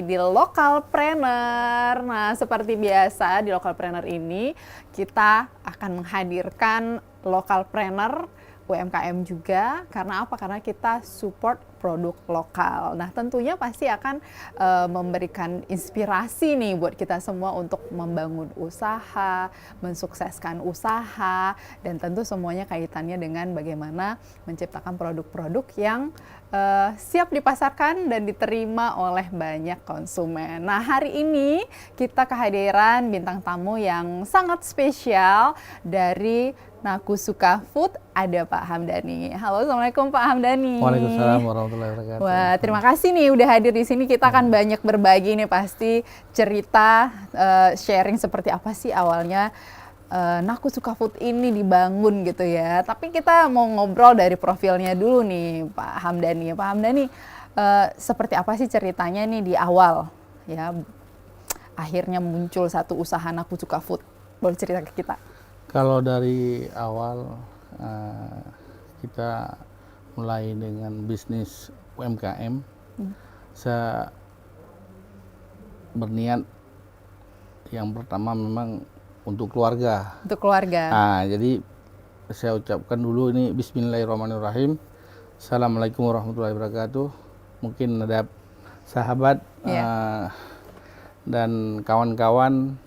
di Lokalpreneur. Nah, seperti biasa di Lokalpreneur ini kita akan menghadirkan lokalpreneur UMKM juga. Karena apa? Karena kita support produk lokal. Nah, tentunya pasti akan memberikan inspirasi nih buat kita semua untuk membangun usaha, mensukseskan usaha, dan tentu semuanya kaitannya dengan bagaimana menciptakan produk-produk yang siap dipasarkan dan diterima oleh banyak konsumen. Nah, hari ini kita kehadiran bintang tamu yang sangat spesial dari Nakusuka Food, ada Pak Hamdani. Halo, Assalamualaikum Pak Hamdani. Waalaikumsalam warahmatullahi wabarakatuh. Wah, terima kasih nih udah hadir di sini. Kita akan banyak berbagi nih pasti cerita, sharing seperti apa sih awalnya Nakusuka Food ini dibangun gitu ya. Tapi kita mau ngobrol dari profilnya dulu nih Pak Hamdani. Pak Hamdani, seperti apa sih ceritanya nih di awal ya akhirnya muncul satu usaha Nakusuka Food? Boleh cerita ke kita? Kalau dari awal kita mulai dengan bisnis UMKM, saya berniat yang pertama memang untuk keluarga. Untuk keluarga. Jadi saya ucapkan dulu ini Bismillahirrahmanirrahim. Assalamualaikum warahmatullahi wabarakatuh. Mungkin ada sahabat dan kawan-kawan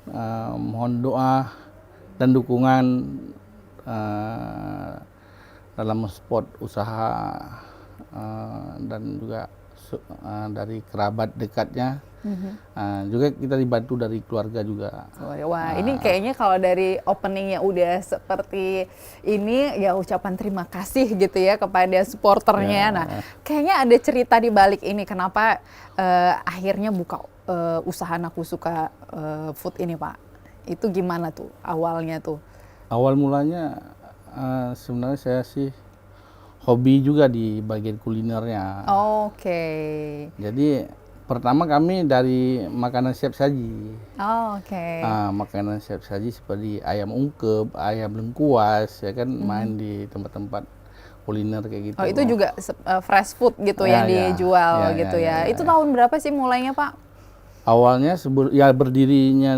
mohon doa dan dukungan dalam spot usaha dan juga dari kerabat dekatnya. Juga kita dibantu dari keluarga juga. Wah, ini kayaknya kalau dari openingnya udah seperti ini ya ucapan terima kasih gitu ya kepada supporternya. Nah, kayaknya ada cerita di balik ini kenapa akhirnya buka usaha Nakusuka Food ini, Pak. Itu gimana tuh awalnya tuh? Awal mulanya sebenarnya saya sih hobi juga di bagian kulinernya. Oke. Jadi pertama kami dari makanan siap saji. Oke. Makanan siap saji seperti ayam ungkep, ayam lengkuas, ya kan main di tempat-tempat kuliner kayak gitu. Oh, itu juga fresh food gitu yang dijual gitu ya. Itu tahun berapa sih mulainya, Pak? Awalnya berdirinya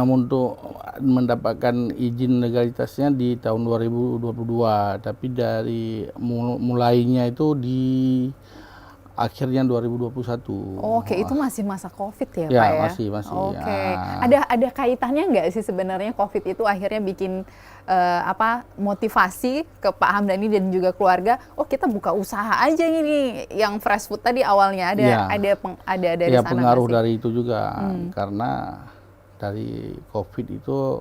untuk mendapatkan izin legalitasnya di tahun 2022, tapi dari mulainya itu di akhirnya 2021. Oke, itu masih masa COVID ya, ya Pak ya? Masih. Oke. Ada kaitannya nggak sih sebenarnya COVID itu akhirnya bikin motivasi ke Pak Hamdani dan juga keluarga? Oh, kita buka usaha aja ini yang fresh food tadi awalnya ada dari sana. Pengaruh dari itu juga karena dari COVID itu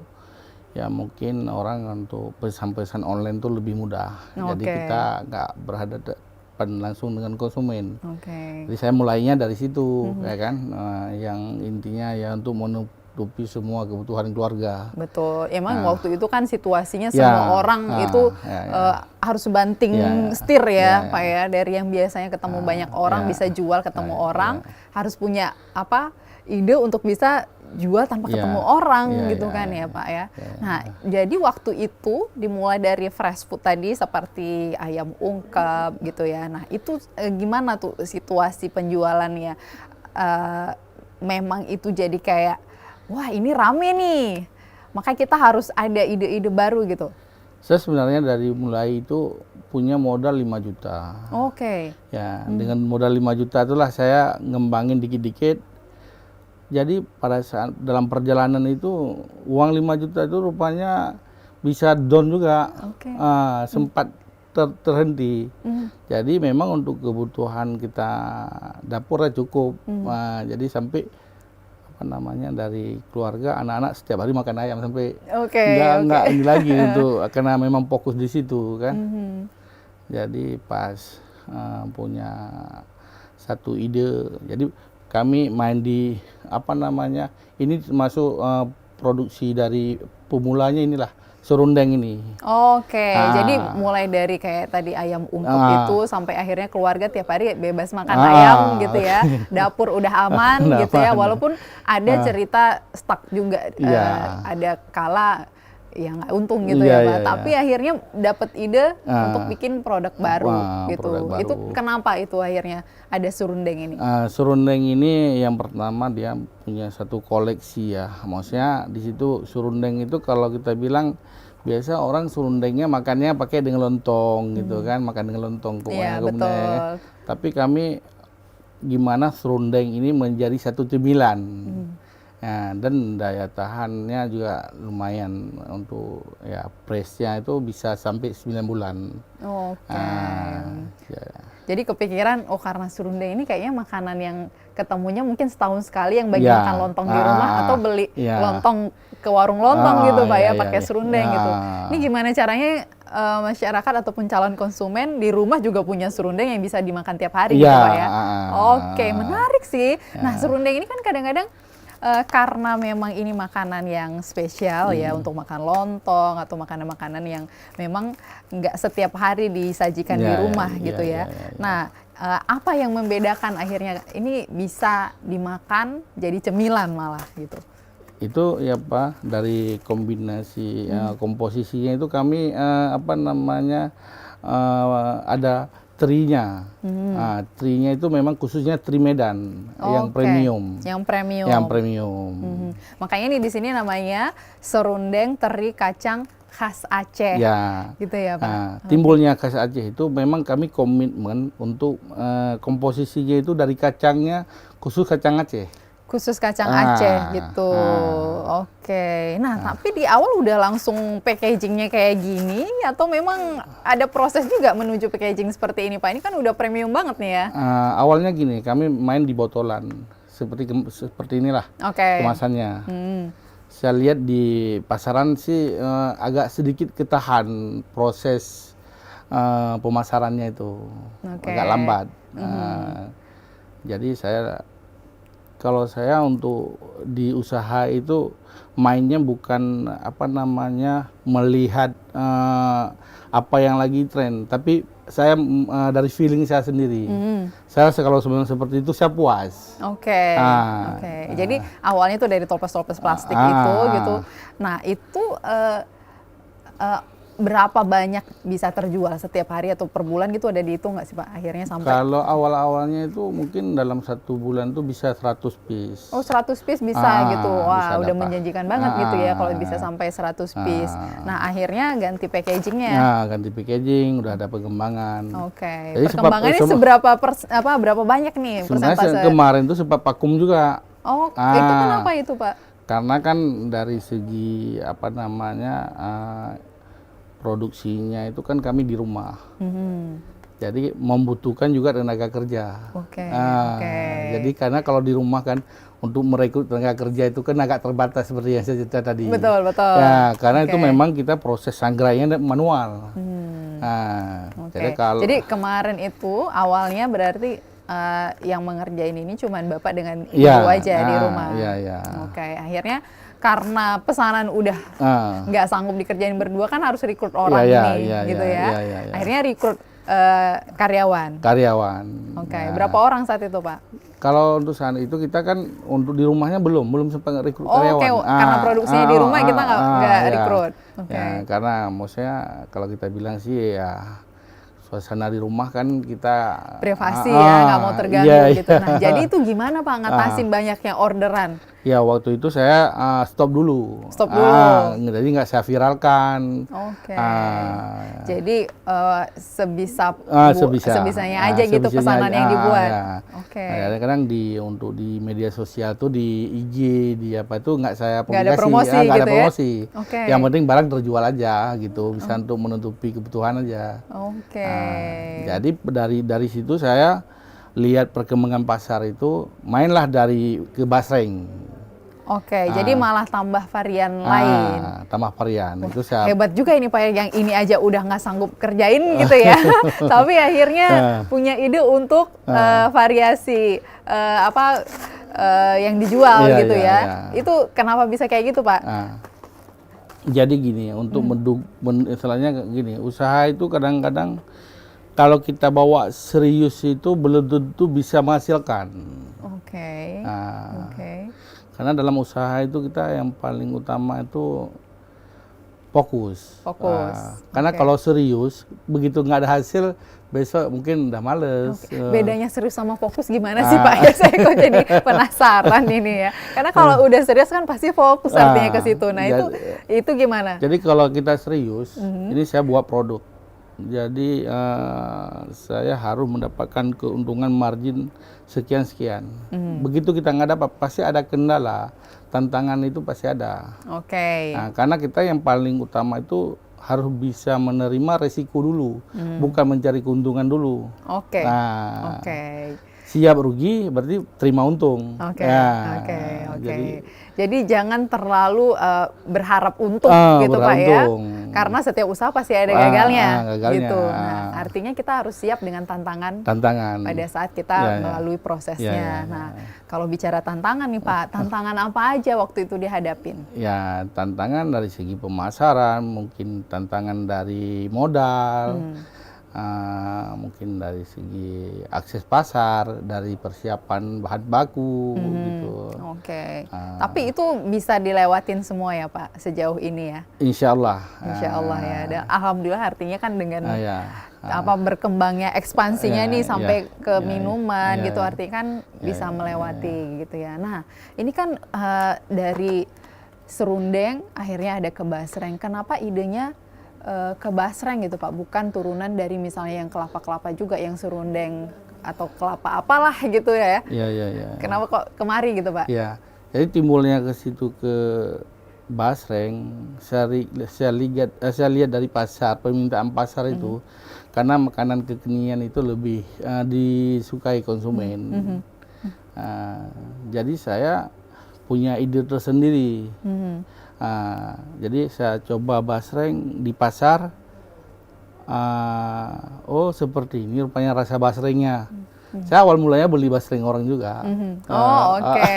ya mungkin orang untuk pesan-pesan online tuh lebih mudah. Jadi kita nggak berhadapan langsung dengan konsumen. Jadi saya mulainya dari situ, ya kan, yang intinya ya untuk menutupi semua kebutuhan keluarga. Betul, emang waktu itu kan situasinya semua orang itu harus banting setir ya, Pak ya, dari yang biasanya ketemu banyak orang bisa jual ketemu orang, harus punya ide untuk bisa jual tanpa ketemu orang gitu kan ya Pak ya. Nah, jadi waktu itu dimulai dari fresh food tadi seperti ayam ungkep gitu ya. Nah, itu gimana tuh situasi penjualannya? Memang itu jadi kayak wah ini rame nih. Maka kita harus ada ide-ide baru gitu. Saya sebenarnya dari mulai itu punya modal 5 juta. Oke. Ya, dengan modal 5 juta itulah saya ngembangin dikit-dikit. Jadi pada saat dalam perjalanan itu uang 5 juta itu rupanya bisa down juga, sempat terhenti. Jadi memang untuk kebutuhan kita dapurnya cukup. Jadi sampai dari keluarga anak-anak setiap hari makan ayam sampai nggak ini lagi itu karena memang fokus di situ kan. Jadi pas punya satu ide, jadi kami main di ini termasuk produksi dari pemulanya inilah serundeng ini. Jadi mulai dari kayak tadi ayam ungkep itu sampai akhirnya keluarga tiap hari bebas makan ayam gitu ya. Dapur udah aman gitu ya, walaupun ada cerita stuck juga. Ada kala ya nggak untung gitu Iya, ya Pak. iya, Tapi iya. akhirnya dapat ide Ah. untuk bikin produk baru Wah, gitu. produk baru. Itu kenapa itu akhirnya ada serundeng ini? Serundeng ini yang pertama dia punya satu koleksi ya. Maksudnya di situ serundeng itu kalau kita bilang biasa orang serundengnya makannya pakai dengan lontong gitu kan, makan dengan lontong Iya, kemudian. betul. Tapi kami gimana serundeng ini menjadi satu cemilan. Ya, dan daya tahannya juga lumayan untuk ya presnya itu bisa sampai 9 bulan. Oke. Ya. Jadi kepikiran, oh karena serundeng ini kayaknya makanan yang ketemunya mungkin setahun sekali yang bagi Ya. makan lontong di rumah atau beli Ya. lontong ke warung lontong gitu Pak iya, ya, iya, pakai iya. serundeng gitu. Ini gimana caranya masyarakat ataupun calon konsumen di rumah juga punya serundeng yang bisa dimakan tiap hari gitu Ya. Pak ya? Oke, menarik sih. Nah serundeng ini kan kadang-kadang karena memang ini makanan yang spesial ya untuk makan lontong atau makanan-makanan yang memang nggak setiap hari disajikan di rumah gitu ya. Nah, apa yang membedakan akhirnya ini bisa dimakan jadi cemilan malah gitu? Itu ya Pak, dari kombinasi komposisinya itu kami apa namanya ada trinya. Trinya itu memang khususnya tri Medan yang Oke, premium. Yang premium. Yang premium. Makanya nih di sini namanya serundeng teri kacang khas Aceh. Ya. Gitu ya Pak. Timbulnya khas Aceh itu memang kami komitmen untuk komposisinya itu dari kacangnya khusus kacang Aceh. Khusus kacang Aceh gitu. Oke. Nah, tapi di awal udah langsung packagingnya kayak gini atau memang ada proses juga menuju packaging seperti ini Pak? Ini kan udah premium banget nih ya. Awalnya gini, kami main di botolan seperti inilah kemasannya. Saya lihat di pasaran sih agak sedikit ketahan proses pemasarannya itu, agak lambat. Jadi kalau saya untuk di usaha itu mainnya bukan apa namanya melihat apa yang lagi tren, tapi saya dari feeling saya sendiri. Saya kalau sebenarnya seperti itu saya puas. Oke. Jadi awalnya itu dari toples-toples plastik itu gitu. Nah itu berapa banyak bisa terjual setiap hari atau per bulan gitu, ada dihitung nggak sih Pak akhirnya sampai? Kalau awal-awalnya itu mungkin dalam 1 bulan itu bisa 100 piece. Oh 100 piece bisa gitu, wah bisa udah dapat. menjanjikan banget gitu ya kalau bisa sampai 100 piece. Nah akhirnya ganti packagingnya. Nah ganti packaging, udah ada pengembangan. Oke, Jadi perkembangannya berapa banyak nih sebenarnya persentase? kemarin itu sempat vakum juga. Oh itu kenapa itu Pak? Karena kan dari segi apa namanya produksinya itu kan kami di rumah. Jadi membutuhkan juga tenaga kerja. Jadi karena kalau di rumah kan untuk merekrut tenaga kerja itu kan agak terbatas seperti yang saya cerita tadi. Betul. Ya, karena itu memang kita proses sanggrainya manual. Jadi kemarin itu awalnya berarti yang mengerjain ini cuman Bapak dengan Ibu aja di rumah. Oke, akhirnya karena pesanan udah nggak sanggup dikerjain berdua kan harus rekrut orang gitu ya. Akhirnya rekrut karyawan. Oke, berapa orang saat itu Pak? Kalau untuk saat itu kita kan untuk di rumahnya belum sempat rekrut karyawan. Oke, karena produksinya di rumah kita nggak rekrut. Ya, karena maksudnya kalau kita bilang sih ya suasana di rumah kan kita privasi ya, nggak mau terganggu gitu. Nah, jadi itu gimana Pak ngatasin banyaknya orderan? Ya waktu itu saya stop dulu. Jadi nggak saya viralkan. Jadi sebisanya aja gitu sebisanya pesanan yang dibuat. Kadang-kadang untuk di media sosial tuh di IG di apa itu nggak saya publikasi. Nggak ada promosi nggak gitu ada promosi. Ya? Yang penting barang terjual aja gitu, bisa untuk menutupi kebutuhan aja. Jadi dari situ saya lihat perkembangan pasar itu, mainlah dari ke Basreng. Jadi malah tambah varian lain. Tambah varian. Itu hebat juga ini Pak, yang ini aja udah nggak sanggup kerjain gitu ya. Tapi akhirnya punya ide untuk variasi yang dijual gitu ya. Itu kenapa bisa kayak gitu Pak? Jadi gini, untuk istilahnya gini, usaha itu kadang-kadang kalau kita bawa serius itu belum tentu bisa menghasilkan. Karena dalam usaha itu kita yang paling utama itu fokus. Fokus. Karena Oke. kalau serius, begitu nggak ada hasil, besok mungkin udah males. Oke. Bedanya serius sama fokus gimana sih Pak? Ya saya kok jadi penasaran ini ya. Karena kalau udah serius kan pasti fokus artinya ke situ. Nah itu gimana? Jadi kalau kita serius, ini saya buat produk. Jadi saya harus mendapatkan keuntungan margin sekian-sekian. Begitu kita nggak dapat, pasti ada kendala. Tantangan itu pasti ada. Oke. Nah, karena kita yang paling utama itu harus bisa menerima resiko dulu, bukan mencari keuntungan dulu. Oke. Nah, Oke. siap rugi berarti terima untung. Oke. Ya, Oke. Oke. Jadi Jadi jangan terlalu berharap untung gitu Pak ya. beruntung. Karena setiap usaha pasti ada gagalnya, gagalnya. gitu. Nah, artinya kita harus siap dengan tantangan pada saat kita Ya, ya. melalui prosesnya. Ya, ya, ya. Nah, kalau bicara tantangan nih Pak, tantangan apa aja waktu itu dihadapin? Ya, tantangan dari segi pemasaran, mungkin tantangan dari modal, mungkin dari segi akses pasar, dari persiapan bahan baku, gitu. Oke. Tapi itu bisa dilewatin semua ya Pak sejauh ini ya? Insya Allah. Insya Allah ya. Dan alhamdulillah artinya kan dengan Ya. apa berkembangnya ekspansinya Ya, nih ya, sampai ke ya, minuman ya, gitu ya. artinya kan bisa ya, melewati gitu ya. Nah ini kan dari serundeng akhirnya ada ke basreng. Kenapa idenya ke basreng gitu Pak? Bukan turunan dari misalnya yang kelapa-kelapa juga yang serundeng atau kelapa apalah gitu ya? Iya, iya, iya. Kenapa kok kemari gitu Pak? Ya, jadi timbulnya ke situ ke basreng, saya lihat dari pasar, permintaan pasar itu, karena makanan kekinian itu lebih disukai konsumen. Jadi saya punya ide tersendiri. Jadi saya coba basreng di pasar. Oh seperti ini rupanya rasa basrengnya. Saya awal mulanya beli basreng orang juga. Oh oke.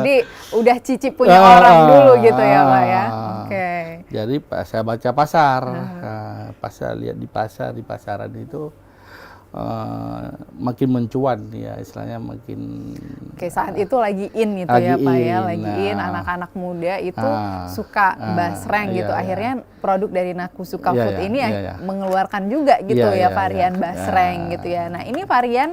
Jadi udah cicip punya orang dulu gitu ya Pak ya. Oke. Jadi saya baca pasar, pas saya lihat di pasaran itu makin mencuan ya istilahnya makin. Oke saat itu lagi in gitu ya Pak ya, lagi in anak-anak muda itu suka basreng gitu. Iya, Akhirnya produk dari Nakusuka Iya, Food iya, ini iya, iya. mengeluarkan juga gitu Iya, ya iya, varian iya. basreng gitu ya. Nah ini varian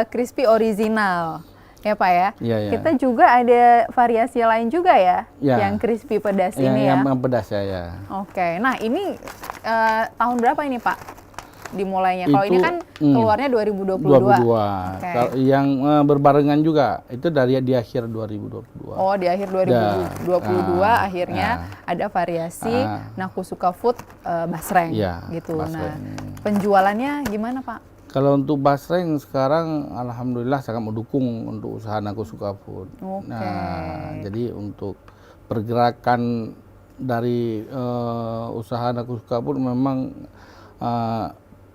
crispy original ya Pak ya. Iya, iya. Kita juga ada variasi lain juga ya, Iya. yang crispy pedas Yang, ini ya. yang pedas ya. Oke, nah ini tahun berapa ini Pak dimulainya? Kalau ini Itu, kan keluarnya 2022. 22. Oke. Kalau yang berbarengan juga itu dari di akhir 2022. Oh di akhir 2022 akhirnya ada variasi Nakusuka Food basreng Iya, gitu. basreng. Nah penjualannya gimana Pak? Kalau untuk basreng sekarang alhamdulillah sangat mendukung untuk usaha Nakusuka Food. Oke. Nah, jadi untuk pergerakan dari usaha Nakusuka Food memang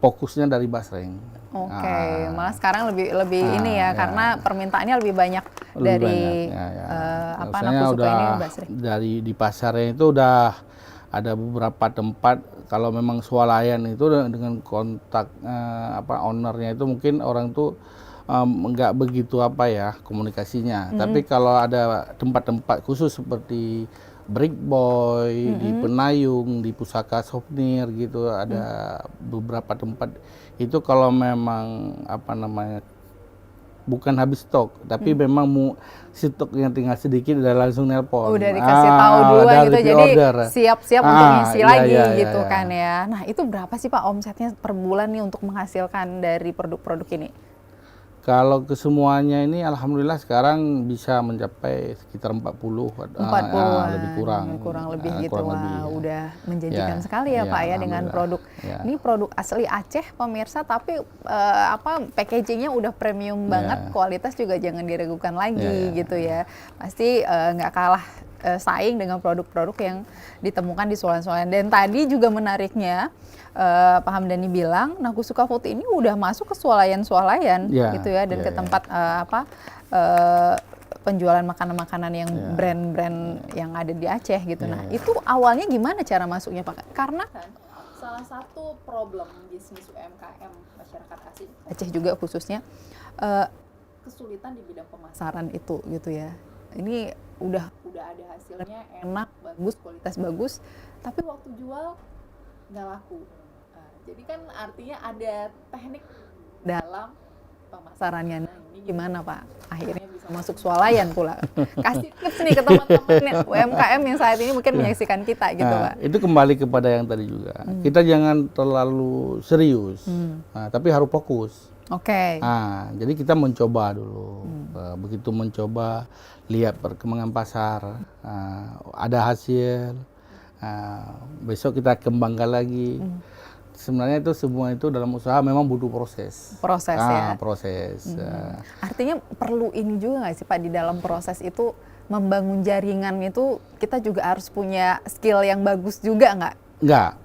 fokusnya dari basreng. Oke, malah sekarang lebih ini ya, karena permintaannya lebih banyak dari apa Maksudnya Nakusuka udah ini basreng. dari di pasarnya itu udah ada beberapa tempat kalau memang swalayan itu dengan kontak ownernya itu mungkin orang tuh nggak begitu komunikasinya. Tapi kalau ada tempat-tempat khusus seperti Brick Boy, di Penayung, di Pusaka Souvenir gitu ada beberapa tempat itu kalau memang bukan habis stok, tapi memang stok yang tinggal sedikit udah langsung nelpon. Udah dikasih tahu duluan gitu, jadi order. siap-siap untuk ngisi Iya, lagi iya, gitu iya. kan ya. Nah itu berapa sih Pak omsetnya per bulan nih untuk menghasilkan dari produk-produk ini? Kalau kesemuanya ini alhamdulillah sekarang bisa mencapai sekitar 40 lebih kurang. Kurang lebih gitu. Kurang Wah, lebih, ya. udah menjanjikan Ya, sekali ya ya, Pak ya dengan alhamdulillah. produk. Ya. Ini produk asli Aceh pemirsa tapi packagingnya udah premium banget, kualitas juga jangan diragukan lagi gitu ya. Pasti nggak kalah saing dengan produk-produk yang ditemukan di swalayan-swalayan. Dan tadi juga menariknya Pak Hamdani bilang Nakusuka Food ini udah masuk ke swalayan-swalayan gitu ya, dan ke tempat penjualan makanan-makanan yang brand-brand yang ada di Aceh gitu. Nah itu awalnya gimana cara masuknya Pak? Karena salah satu problem bisnis UMKM masyarakat Aceh juga khususnya kesulitan di bidang pemasaran itu gitu ya. Ini udah ada hasilnya enak, bagus, kualitas bagus, tapi waktu jual nggak laku. Nah, jadi kan artinya ada teknik dalam pemasarannya. Nah, ini gimana Pak? Akhirnya bisa masuk swalayan pula. Kasih tips nih ke teman-teman UMKM yang saat ini mungkin menyaksikan kita gitu Pak. Itu kembali kepada yang tadi juga. Kita jangan terlalu serius, tapi harus fokus. Oke. Jadi kita mencoba dulu. Begitu mencoba, lihat perkembangan pasar, ada hasil, besok kita kembangkan lagi. Sebenarnya itu semua itu dalam usaha memang butuh proses. Proses ya. Proses. Artinya perlu ini juga nggak sih Pak, di dalam proses itu membangun jaringan itu kita juga harus punya skill yang bagus juga nggak?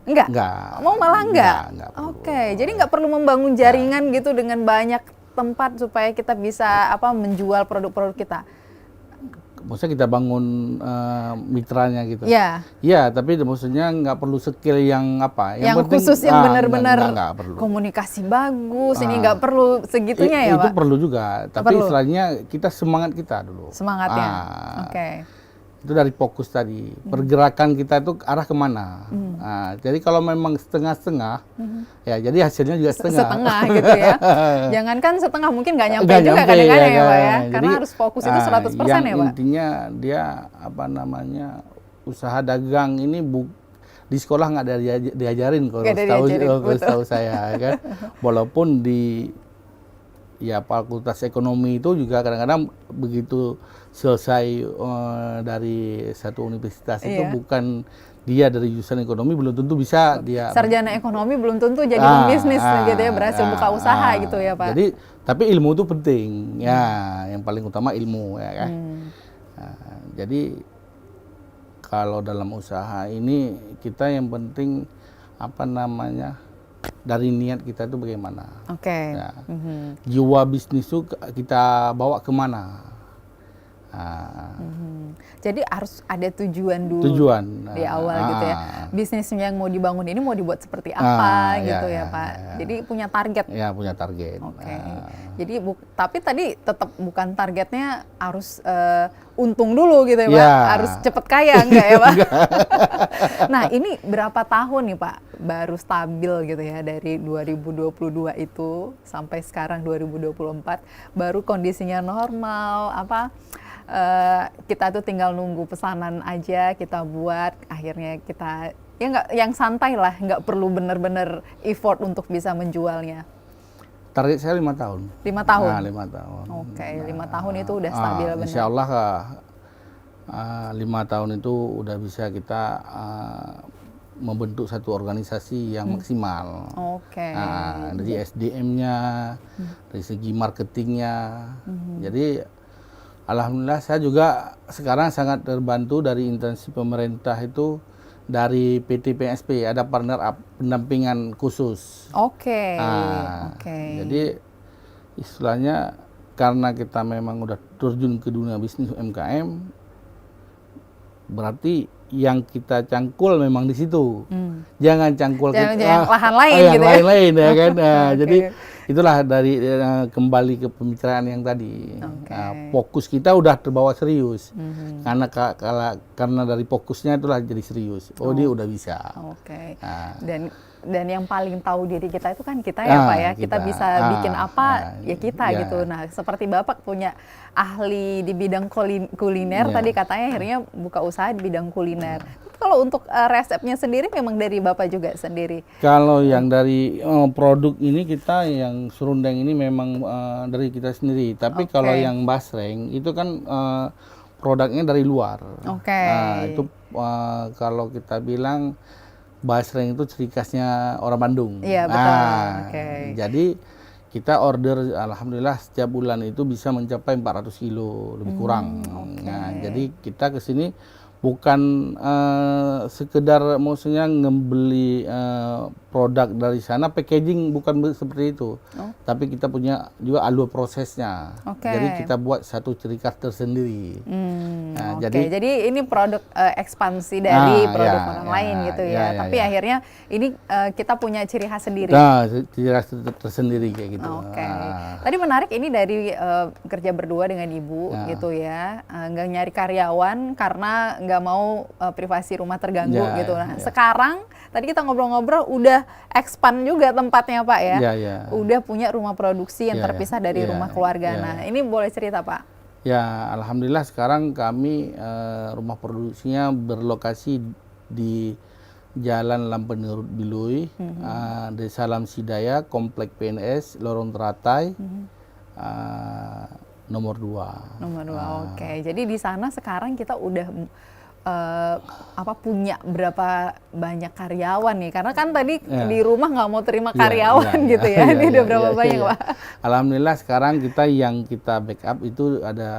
Enggak. Mau malah enggak? Oke, jadi nggak perlu membangun jaringan gitu dengan banyak tempat supaya kita bisa menjual produk-produk kita. Maksudnya kita bangun mitranya gitu. Iya. Iya, tapi maksudnya nggak perlu skill yang yang penting, khusus yang benar-benar perlu. Komunikasi bagus, ini nggak perlu segitunya ya Pak? Itu perlu juga, tapi istilahnya kita semangat kita dulu. Semangatnya, oke. Itu dari fokus tadi, pergerakan kita itu arah kemana. Jadi kalau memang setengah-setengah, ya jadi hasilnya juga setengah. Setengah gitu ya. Jangankan setengah, mungkin nggak nyampe juga kadang-kadang ya Pak ya. Karena harus fokus itu 100% ya Pak. Intinya dia usaha dagang ini di sekolah nggak diajarin kalau setahu saya kan. Walaupun di fakultas ekonomi itu juga kadang-kadang begitu selesai dari satu universitas itu bukan dia dari jurusan ekonomi belum tentu bisa dia sarjana ekonomi belum tentu jadi pembisnis gitu ya, berhasil buka usaha gitu ya Pak. Jadi tapi ilmu itu penting ya, yang paling utama ilmu ya kan. Jadi kalau dalam usaha ini kita yang penting dari niat kita itu bagaimana. Oke. Ya. Jiwa bisnis itu kita bawa kemana. Jadi harus ada tujuan dulu. Di awal gitu ya. Bisnis yang mau dibangun ini mau dibuat seperti apa gitu ya Pak. Jadi punya target. Ya, punya target. Oke. Jadi tapi tadi tetap bukan targetnya harus untung dulu gitu ya Pak. Harus cepet kaya enggak ya Pak? Nah, ini berapa tahun nih Pak baru stabil gitu ya, dari 2022 itu sampai sekarang 2024 baru kondisinya normal kita tuh tinggal nunggu pesanan aja, kita buat, akhirnya kita yang santai lah, nggak perlu benar-benar effort untuk bisa menjualnya. Target saya 5 tahun. 5 tahun? 5 tahun. Oke, 5 tahun itu udah stabil benar. Insya Allah 5 tahun itu udah bisa kita membentuk satu organisasi yang maksimal. Oke. Dari SDM-nya, dari segi marketingnya. Jadi alhamdulillah saya juga sekarang sangat terbantu dari intensi pemerintah itu, dari PT PSP ada partner pendampingan khusus. Oke. Jadi istilahnya karena kita memang udah terjun ke dunia bisnis UMKM, berarti yang kita cangkul memang di situ. Jangan cangkul yang lahan lain gitu ya. Lain-lain ya kan. Jadi itulah dari kembali ke pembicaraan yang tadi. Fokus kita udah terbawa serius. Karena dari fokusnya itulah jadi serius. Dia udah bisa. Dan yang paling tahu diri kita itu kan kita ya Pak ya. Kita bisa bikin apa ya kita gitu. Nah, seperti Bapak punya ahli di bidang kuliner, tadi katanya akhirnya buka usaha di bidang kuliner. Kalau untuk resepnya sendiri memang dari Bapak juga sendiri? Kalau yang dari produk ini kita yang serundeng ini memang dari kita sendiri. Tapi kalau yang basreng itu kan produknya dari luar. Itu kalau kita bilang basreng itu ciri khasnya orang Bandung. Iya betul. Jadi kita order alhamdulillah setiap bulan itu bisa mencapai 400 kilo lebih kurang. Jadi kita ke sini bukan sekedar maksudnya ngebeli produk dari sana, packaging bukan seperti itu. Tapi kita punya juga alur prosesnya. Jadi kita buat satu ciri khas tersendiri. Jadi ini produk ekspansi dari produk orang lain gitu ya. Tapi akhirnya ini kita punya ciri khas sendiri. Nah, ciri khas tersendiri kayak gitu. Tadi menarik ini dari kerja berdua dengan ibu gitu ya. Nggak nyari karyawan karena nggak mau privasi rumah terganggu gitu. Nah, sekarang tadi kita ngobrol-ngobrol udah expand juga tempatnya Pak ya. Udah punya rumah produksi yang terpisah dari rumah keluarga. Nah, ini boleh cerita Pak? Ya, alhamdulillah sekarang kami rumah produksinya berlokasi di Jalan Lampenurut Bilui, Desa Lamsidaya, Komplek PNS, Lorong Teratai, nomor 2. Nomor 2, oke. Jadi di sana sekarang kita udah punya berapa banyak karyawan nih? Karena kan tadi di rumah nggak mau terima karyawan gitu ya. Ini udah berapa banyak Pak? Alhamdulillah sekarang yang kita backup itu ada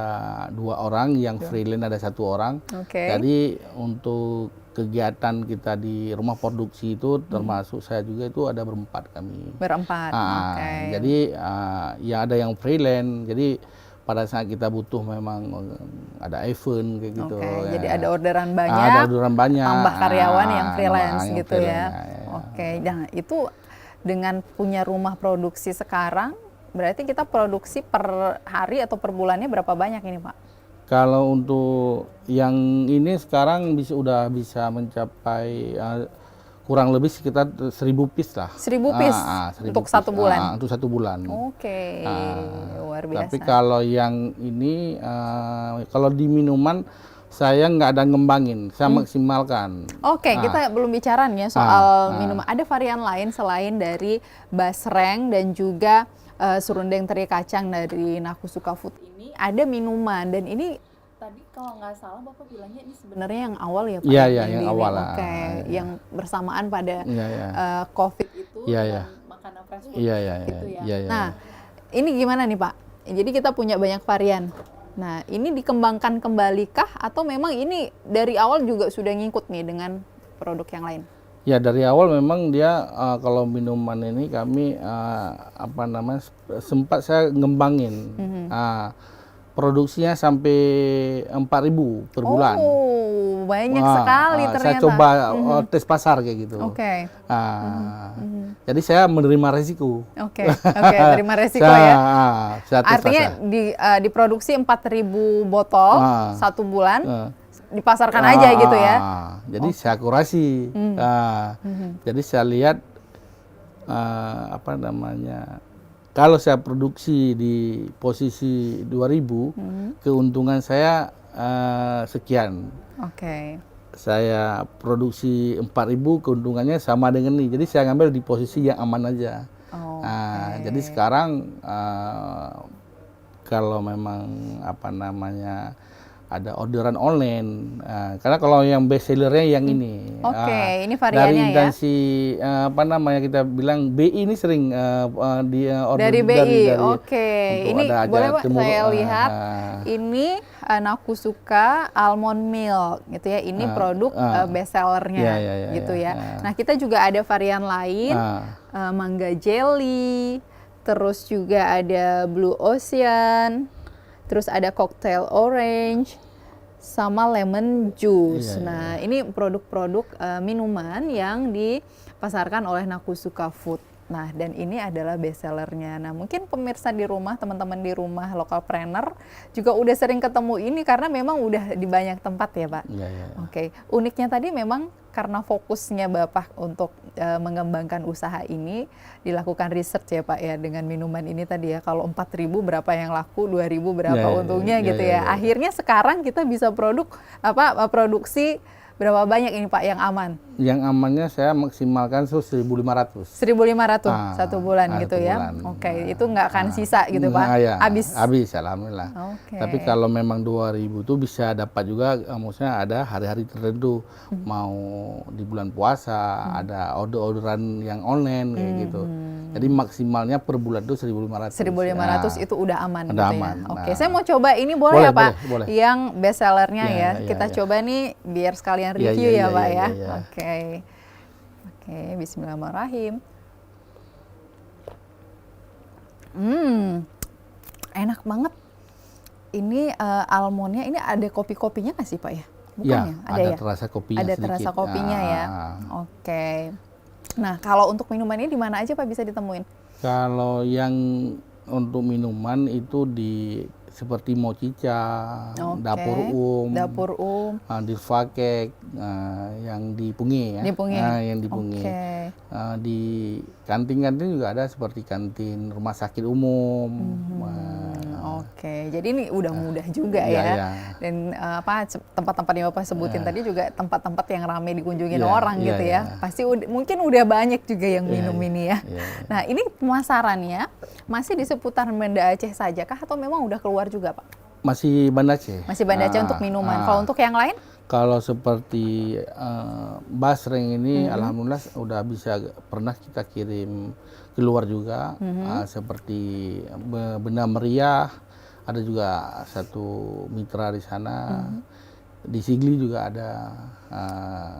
2 orang, yang freelance ada 1 orang. Jadi untuk kegiatan kita di rumah produksi itu termasuk saya juga itu ada berempat kami. Berempat, Jadi ya ada yang freelance, jadi pada saat kita butuh memang ada event kayak gitu. Jadi ada orderan banyak, tambah karyawan yang freelance gitu ya. Nah itu dengan punya rumah produksi sekarang, berarti kita produksi per hari atau per bulannya berapa banyak ini Pak? Kalau untuk yang ini sekarang udah bisa mencapai kurang lebih sekitar 1.000 piece lah. 1.000 piece untuk 1 bulan? Untuk 1 bulan. Luar biasa. Tapi kalau yang ini, kalau di minuman, saya nggak ada ngembangin, saya maksimalkan. Kita belum bicara nih ya soal minuman. Ada varian lain selain dari basreng dan juga serundeng teri kacang dari Nakusuka Food ini, ada minuman, dan ini tadi kalau nggak salah Bapak bilangnya ini sebenarnya yang awal ya Pak? Iya, yang awal. Yang bersamaan pada COVID itu, makanan fresh food gitu ya. Nah, ini gimana nih Pak? Jadi kita punya banyak varian. Nah, ini dikembangkan kembalikah atau memang ini dari awal juga sudah ngikut nih dengan produk yang lain? Ya, dari awal memang dia kalau minuman ini kami sempat saya ngembangin. Produksinya sampai 4.000 per bulan. Banyak sekali ternyata. Saya coba tes pasar kayak gitu. Jadi saya menerima resiko. Menerima resiko ya. Artinya diproduksi 4.000 botol 1 bulan, dipasarkan aja gitu ya. Jadi saya kurasi. Jadi saya lihat kalau saya produksi di posisi 2.000, keuntungan saya sekian. Saya produksi 4.000, keuntungannya sama dengan ini. Jadi saya ngambil di posisi yang aman aja. Jadi sekarang kalau memang ada orderan online, karena kalau yang best sellernya yang ini. Ini variannya dari instansi kita bilang BI ini sering order dari BI. Ini boleh Pak saya lihat ini Nakusuka Almond Milk gitu ya. Ini produk best sellernya gitu ya. Nah kita juga ada varian lain, mangga jelly, terus juga ada Blue Ocean. Terus ada cocktail orange sama lemon juice. Nah, ini produk-produk minuman yang dipasarkan oleh Nakusuka Food. Nah, dan ini adalah best sellernya. Nah, mungkin pemirsa di rumah, teman-teman di rumah lokalpreneur juga udah sering ketemu ini karena memang udah di banyak tempat ya, Pak. Uniknya tadi memang karena fokusnya Bapak untuk mengembangkan usaha ini, dilakukan research ya Pak ya dengan minuman ini tadi ya. Kalau 4.000 berapa yang laku, 2.000 berapa untungnya gitu ya. Akhirnya sekarang kita bisa produksi berapa banyak ini Pak yang aman? Yang amannya saya maksimalkan 1.500. 1.500 Ah, satu bulan gitu satu ya. bulan. Oke, itu nggak akan sisa gitu Pak? Ya, Habis. habis, alhamdulillah. Oke. Tapi kalau memang 2.000 tuh bisa dapat juga, maksudnya ada hari-hari tertentu, mau di bulan puasa, ada orderan yang online kayak gitu. Jadi maksimalnya per bulan tuh 1.500. 1.500 itu udah aman Udah gitu aman. ya. Oke, Nah. saya mau coba ini boleh ya Pak? Boleh. Yang best sellernya Ya, ya. ya, Kita ya. coba nih biar sekalian Ya, review ya, ya, Pak ya, ya. ya. Oke. Oke, bismillahirrahmanirrahim. Enak banget. Ini almondnya, ini ada kopi-kopinya nggak sih Pak ya? Bukan Ya, ya? ada ya? terasa kopinya Ada sedikit. terasa kopinya ya. Oke. Nah, kalau untuk minumannya di mana aja Pak bisa ditemuin? Kalau yang untuk minuman itu di seperti Mochicha, Oke. Dapur di Fakek, yang di Pungi ya. Di Pungi. Yang di Pungi. Oke. Di kantin-kantin juga ada seperti kantin rumah sakit umum. Oke, jadi ini udah mudah juga Iya, ya. iya. Dan tempat-tempat yang Bapak sebutin tadi juga tempat-tempat yang ramai dikunjungin Iya, orang iya, gitu iya. ya. Pasti mungkin udah banyak juga yang Iya, minum iya. ini ya. Iya, iya. Nah, ini pemasarannya masih di seputar Banda Aceh saja kah atau memang udah keluar juga Pak? Masih Banda Aceh. Masih Banda Aceh untuk minuman. Kalau untuk yang lain? Kalau seperti basreng ini, alhamdulillah udah pernah kita kirim keluar juga, seperti benda meriah, ada juga satu mitra di sana, di Sigli juga ada,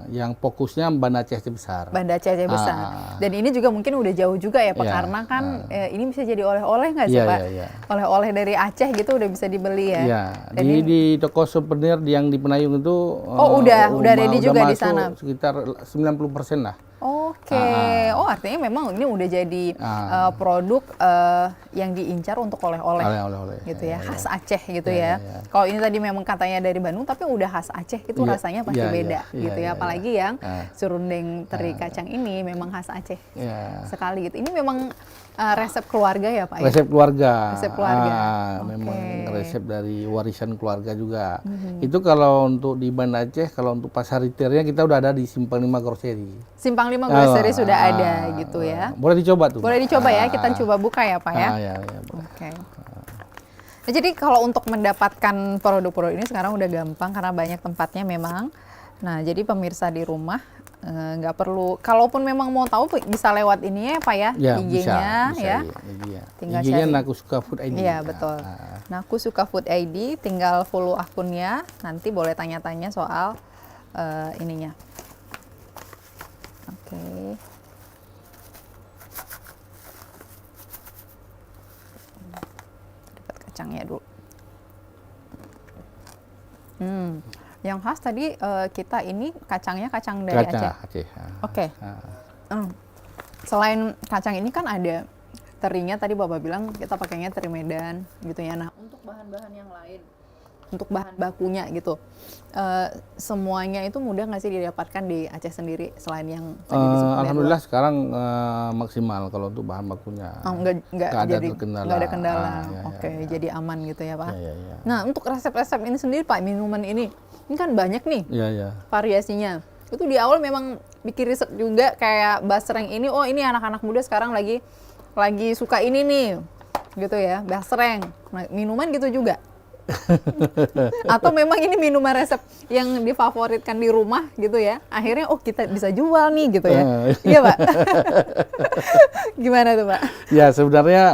yang fokusnya Banda Aceh besar. Banda Aceh besar. Dan ini juga mungkin udah jauh juga ya Pak, Iya, karena kan ini bisa jadi oleh-oleh nggak sih Iya, Pak? iya, iya. Oleh-oleh dari Aceh gitu udah bisa dibeli ya. Iya, Dan di toko souvenir yang di Penayung itu, udah ready juga di masuk sana? sekitar 90% lah. Oke, oh artinya memang ini udah jadi produk yang diincar untuk oleh-oleh, Oleh-oleh. gitu ya, khas Aceh gitu Iya, ya. iya. Kalau ini tadi memang katanya dari Bandung, tapi udah khas Aceh itu Iya, rasanya pasti iya, beda, iya, gitu iya, ya. Apalagi yang iya. serundeng teri kacang ini memang khas Aceh Iya. sekali gitu. Ini memang resep keluarga ya Pak? Resep keluarga. Resep keluarga. Memang Oke. resep dari warisan keluarga juga. Itu kalau untuk di Banda Aceh, kalau untuk pasar retailnya kita udah ada di Simpang 5 Grocery. Simpang 5 Grocery sudah ada gitu ya. Boleh dicoba tuh. Boleh dicoba ya, kita coba buka ya Pak ya. Ya, boleh. Oke. Nah, jadi kalau untuk mendapatkan produk-produk ini sekarang udah gampang karena banyak tempatnya memang. Nah, jadi pemirsa di rumah nggak perlu, kalaupun memang mau tahu bisa lewat ini ya Pak ya, Ya, IG-nya bisa, ya. IG-nya. Tinggal IG-nya cari. Naku Suka Food ID. Iya betul. Nah, aku suka Food ID, tinggal follow akunnya, nanti boleh tanya-tanya soal ininya. Oke. Dapat kacangnya dulu. Yang khas tadi kita ini kacangnya kacang dari Aceh. Aceh. Oke. Selain kacang ini kan ada terinya, tadi Bapak bilang kita pakainya teri Medan gitu ya. Nah, untuk bahan-bahan yang lain, untuk bahan bakunya gitu, semuanya itu mudah nggak sih didapatkan di Aceh sendiri selain yang tadi disebut? Alhamdulillah sekarang maksimal kalau untuk bahan bakunya. Nggak ada jadi terkendala. nggak ada kendala. Ya, Oke, ya. jadi aman gitu ya Pak. Ya. Nah, untuk resep-resep ini sendiri Pak, minuman ini kan banyak nih Ya. variasinya. Itu di awal memang bikin riset juga kayak basreng ini, oh ini anak-anak muda sekarang lagi suka ini nih, gitu ya, basreng. Nah, minuman gitu juga. Atau memang ini minuman resep yang difavoritkan di rumah gitu ya. Akhirnya oh kita bisa jual nih gitu ya. Iya Pak. Gimana tuh Pak? Ya sebenarnya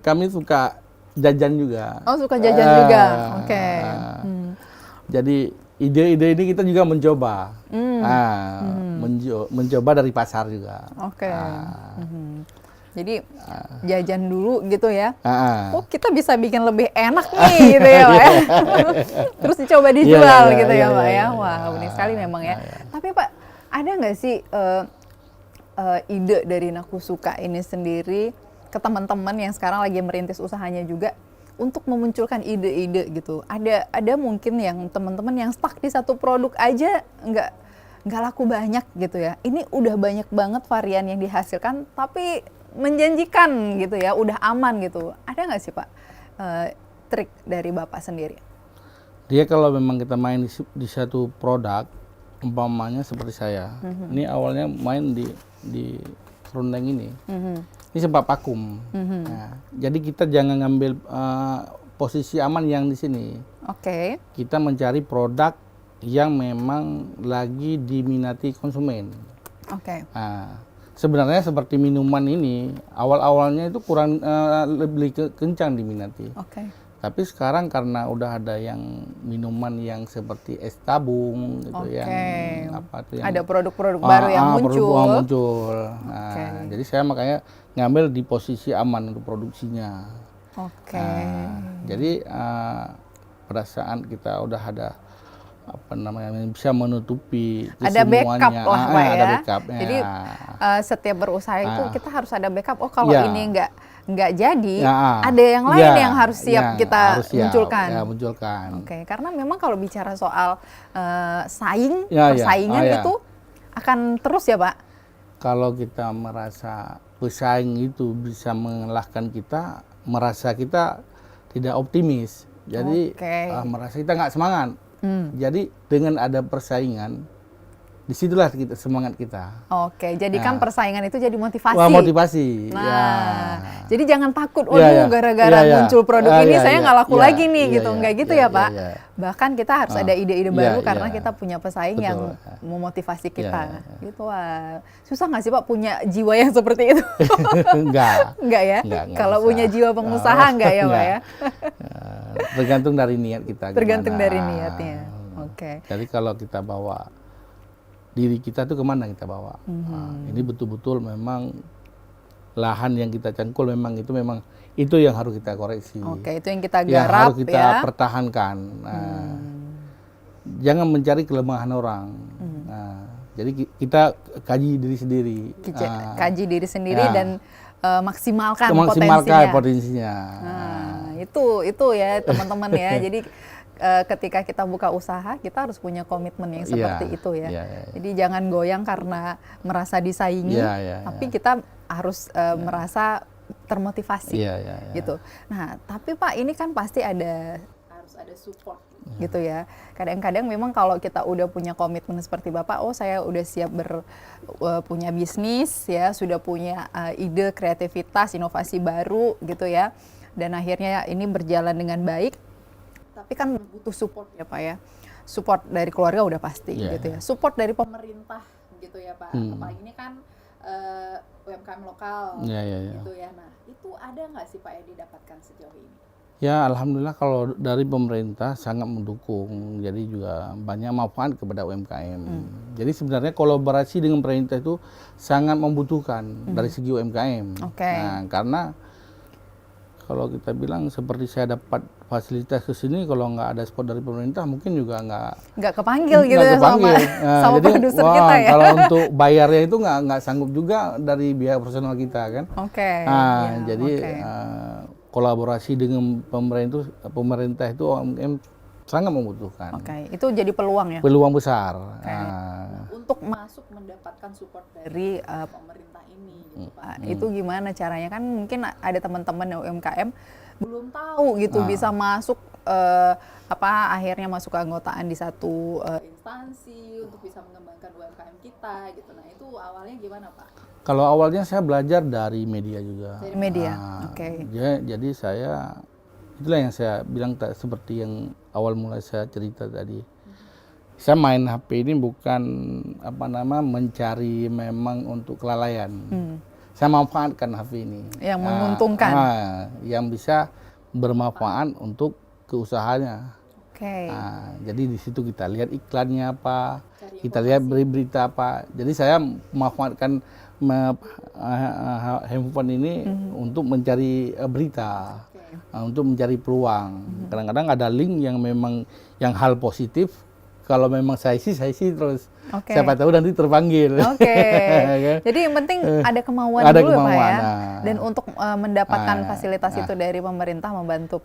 kami suka jajan juga. Oh suka jajan juga. Oke. Jadi ide-ide ini kita juga mencoba. Mencoba dari pasar juga. Oke. Jadi jajan dulu gitu ya. Oh kita bisa bikin lebih enak nih gitu ya Pak ya. Terus dicoba dijual gitu ya Pak ya. Wah unik sekali memang ya. Tapi Pak ada nggak sih ide dari Naku Suka ini sendiri ke teman-teman yang sekarang lagi merintis usahanya juga untuk memunculkan ide-ide gitu? Ada mungkin yang teman-teman yang stuck di satu produk aja nggak laku banyak gitu ya. Ini udah banyak banget varian yang dihasilkan tapi menjanjikan gitu ya, udah aman gitu. Ada nggak sih Pak trik dari Bapak sendiri? Dia kalau memang kita main di satu produk, umpamanya seperti saya, ini awalnya main di serundeng ini, ini sempat vakum. Nah, jadi kita jangan ngambil posisi aman yang di sini. Oke. Kita mencari produk yang memang lagi diminati konsumen. Oke. Nah, sebenarnya seperti minuman ini, awal-awalnya itu kurang lebih kencang diminati. Oke. Tapi sekarang karena udah ada yang minuman yang seperti es tabung gitu, yang apa tuh, yang ada produk-produk baru yang muncul. Nah, jadi saya makanya ngambil di posisi aman untuk produksinya. Oke. Jadi pada saat kita udah ada apa namanya bisa menutupi ada backup lah Pak ya. Ada backup. Jadi setiap berusaha itu kita harus ada backup. Oh kalau ini nggak jadi, ada yang lain yang harus siap kita munculkan. Munculkan. Oke, karena memang kalau bicara soal persaingan itu akan terus ya Pak. Kalau kita merasa pesaing itu bisa mengalahkan kita, merasa kita tidak optimis. Jadi merasa kita nggak semangat. Jadi dengan ada persaingan, disitulah kita semangat kita. Oke, jadikan persaingan itu jadi motivasi. Wah, motivasi. Nah, jadi jangan takut. Gara-gara muncul produk ini saya nggak laku lagi nih, gitu. Nggak gitu ya Pak. Bahkan kita harus ada ide-ide baru karena kita punya pesaing yang memotivasi kita. Gitu. Wah, susah nggak sih Pak punya jiwa yang seperti itu? Enggak ya. Kalau punya jiwa pengusaha enggak ya Pak ya? Tergantung dari niat kita. Tergantung dari niatnya. Oke. Jadi kalau kita bawa diri kita tuh kemana kita bawa. Ini betul-betul memang lahan yang kita cangkul memang itu yang harus kita koreksi. Oke, itu yang kita garap yang harus kita pertahankan. Jangan mencari kelemahan orang. Jadi kita kaji diri sendiri. Kaji diri sendiri dan maksimalkan potensinya. Itu ya teman-teman ya. Jadi ketika kita buka usaha, kita harus punya komitmen yang seperti itu ya. Jadi jangan goyang karena merasa disaingi, tapi kita harus merasa termotivasi, gitu. Nah, tapi Pak ini kan pasti harus ada support, gitu ya. Kadang-kadang memang kalau kita udah punya komitmen seperti Bapak, saya udah siap punya bisnis, ya, sudah punya ide, kreativitas, inovasi baru, gitu ya. Dan akhirnya ini berjalan dengan baik. Tapi kan butuh support ya Pak ya. Support dari keluarga udah pasti gitu ya. Support dari pemerintah gitu ya Pak. Apalagi ini kan UMKM lokal gitu ya. Nah itu ada nggak sih Pak yang didapatkan sejauh ini? Ya alhamdulillah kalau dari pemerintah sangat mendukung. Jadi juga banyak manfaat kepada UMKM. Jadi sebenarnya kolaborasi dengan pemerintah itu sangat membutuhkan dari segi UMKM. Nah karena kalau kita bilang seperti saya dapat fasilitas ke sini, kalau nggak ada support dari pemerintah mungkin juga nggak kepanggil gitu ya sama jadi, produser kita ya. Kalau untuk bayarnya itu nggak sanggup juga dari biaya personal kita kan. Jadi kolaborasi dengan pemerintah itu sangat membutuhkan. Itu jadi peluang ya. Peluang besar. Untuk masuk mendapatkan support dari pemerintah ini, gitu Pak. Itu gimana caranya? Kan mungkin ada teman-teman UMKM belum tahu gitu bisa masuk akhirnya masuk keanggotaan di satu instansi untuk bisa mengembangkan UMKM kita gitu. Nah, itu awalnya gimana, Pak? Kalau awalnya saya belajar dari media juga. Dari media. Jadi saya itulah yang saya bilang seperti yang awal mulai saya cerita tadi. Saya main HP ini bukan mencari memang untuk kelalaian. Saya manfaatkan HP ini. Yang menguntungkan. Yang bisa bermanfaat untuk keusahanya. Jadi di situ kita lihat iklannya apa, kita lihat berita apa. Jadi saya memanfaatkan handphone ini untuk mencari berita, untuk mencari peluang. Kadang-kadang ada link yang memang yang hal positif. Kalau memang saya isi terus. Siapa tahu nanti terpanggil. Jadi yang penting ada kemauan dulu ya Pak ya. Dan untuk mendapatkan fasilitas itu dari pemerintah membantu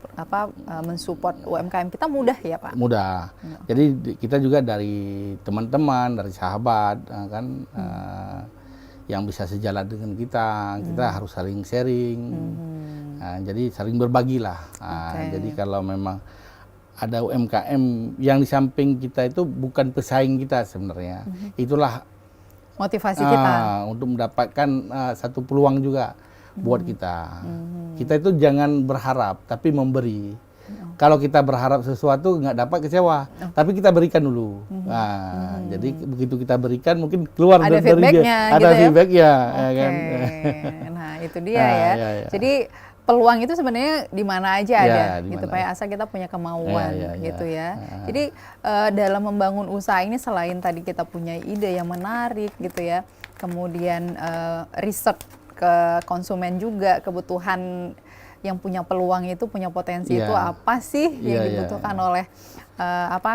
mensupport UMKM kita mudah ya Pak? Mudah. Jadi kita juga dari teman-teman, dari sahabat kan yang bisa sejalan dengan kita harus saling sharing. Jadi saling berbagi lah. Jadi kalau memang ada UMKM yang di samping kita itu bukan pesaing kita sebenarnya. Itulah Motivasi kita. untuk mendapatkan satu peluang juga buat kita. Kita itu jangan berharap, tapi memberi. Kalau kita berharap sesuatu nggak dapat, kecewa. Tapi kita berikan dulu. Jadi begitu kita berikan, mungkin keluar Ada dari dia. feedbacknya Ada gitu ya? feedbacknya, ya Oke. kan? Nah, itu dia ya. Ya. Jadi peluang itu sebenarnya di mana aja Ya, ada di gitu mana Pak ya, asal kita punya kemauan Ya. gitu ya. Jadi dalam membangun usaha ini selain tadi kita punya ide yang menarik gitu ya, kemudian riset ke konsumen juga, kebutuhan yang punya peluang itu, punya potensi Ya. itu apa sih yang Ya. dibutuhkan oleh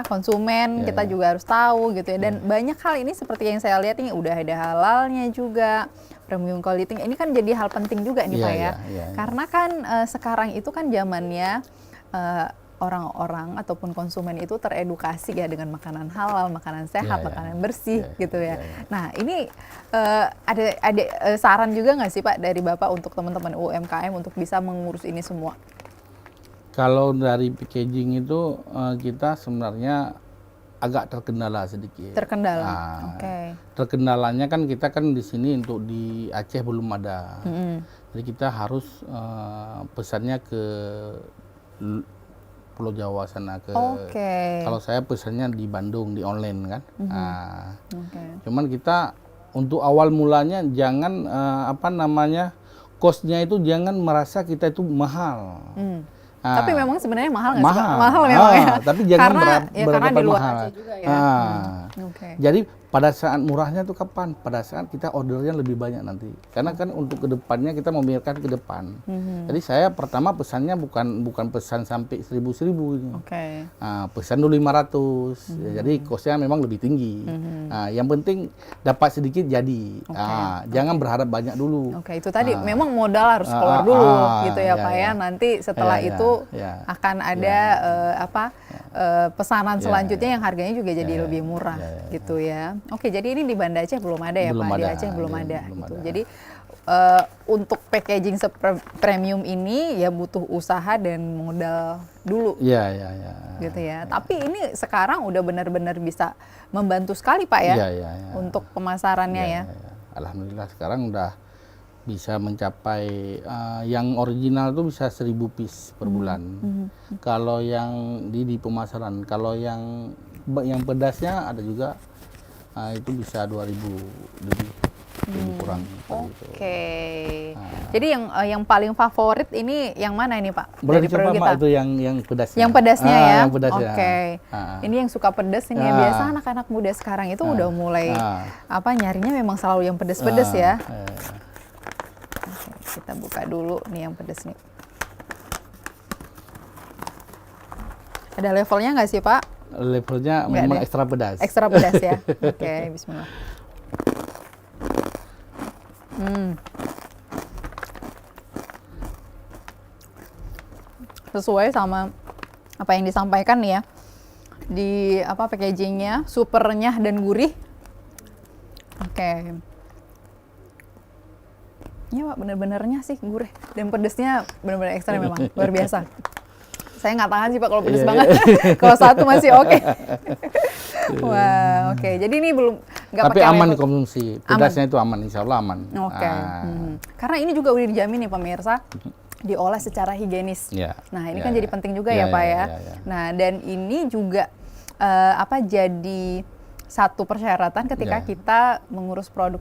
konsumen, kita juga harus tahu gitu ya. Dan banyak hal ini seperti yang saya lihat ini udah ada halalnya juga, premium quality. Ini kan jadi hal penting juga nih Pak ya. Karena kan sekarang itu kan zamannya orang-orang ataupun konsumen itu teredukasi ya dengan makanan halal, makanan sehat, makanan bersih gitu ya. Nah, ini ada saran juga nggak sih Pak dari Bapak untuk teman-teman UMKM untuk bisa mengurus ini semua? Kalau dari packaging itu kita sebenarnya agak terkendala sedikit. Terkendala. Oke. Terkendalanya kan kita kan di sini untuk di Aceh belum ada. Jadi kita harus pesannya ke Pulau Jawa sana ke. Kalau saya pesannya di Bandung di online kan. Cuman kita untuk awal mulanya jangan cost-nya itu jangan merasa kita itu mahal. Tapi memang sebenarnya mahal nggak sih Pak? Mahal. Mahal memang ya. Tapi jangan karena di luar mahal. Aceh juga ya. Jadi pada saat murahnya tuh kapan? Pada saat kita ordernya lebih banyak nanti. Karena kan untuk kedepannya kita memikirkan ke depan. Jadi saya pertama pesannya bukan pesan sampai 1.000 ini. Pesan dulu 500. Jadi costnya memang lebih tinggi. Yang penting dapat sedikit jadi. Jangan berharap banyak dulu. Itu tadi memang modal harus keluar dulu gitu ya Pak ya. Nanti setelah itu akan ada pesanan selanjutnya yang harganya juga jadi lebih murah gitu ya. Jadi ini di Banda Aceh belum ada ya Pak, di Aceh belum ada gitu. Jadi untuk packaging premium ini ya butuh usaha dan modal dulu. Gitu ya. Tapi ini sekarang udah benar-benar bisa membantu sekali Pak ya, untuk pemasarannya ya. Alhamdulillah sekarang udah bisa mencapai yang original tuh bisa 1.000 piece per bulan. Kalau yang di pemasaran, kalau yang pedasnya ada juga itu bisa 2.000 lebih kurang. Jadi yang paling favorit ini yang mana ini Pak? Boleh dicoba Mbak itu yang pedasnya. Yang pedasnya ya. Yang pedasnya. Ini yang suka pedas ini ya. Biasa anak-anak muda sekarang itu udah mulai nyarinya memang selalu yang pedas-pedas ya. Kita buka dulu nih yang pedas nih. Ada levelnya nggak sih Pak? Levelnya nggak memang ada. ekstra pedas. Ekstra pedas ya. Bismillah. Sesuai sama apa yang disampaikan nih ya. Di packagingnya, super renyah dan gurih. Iya Pak, bener-benernya sih gurih dan pedesnya bener-bener ekstra memang luar biasa. Saya nggak tahan sih Pak kalau pedes banget. Kalau satu masih oke. Wah, jadi ini belum nggak pakai. Tapi aman dikonsumsi. Pedasnya itu aman, insya Allah aman. Karena ini juga udah dijamin nih pemirsa, diolah secara higienis. Nah, ini kan jadi penting juga ya Pak ya. Nah, dan ini juga jadi satu persyaratan ketika kita mengurus produk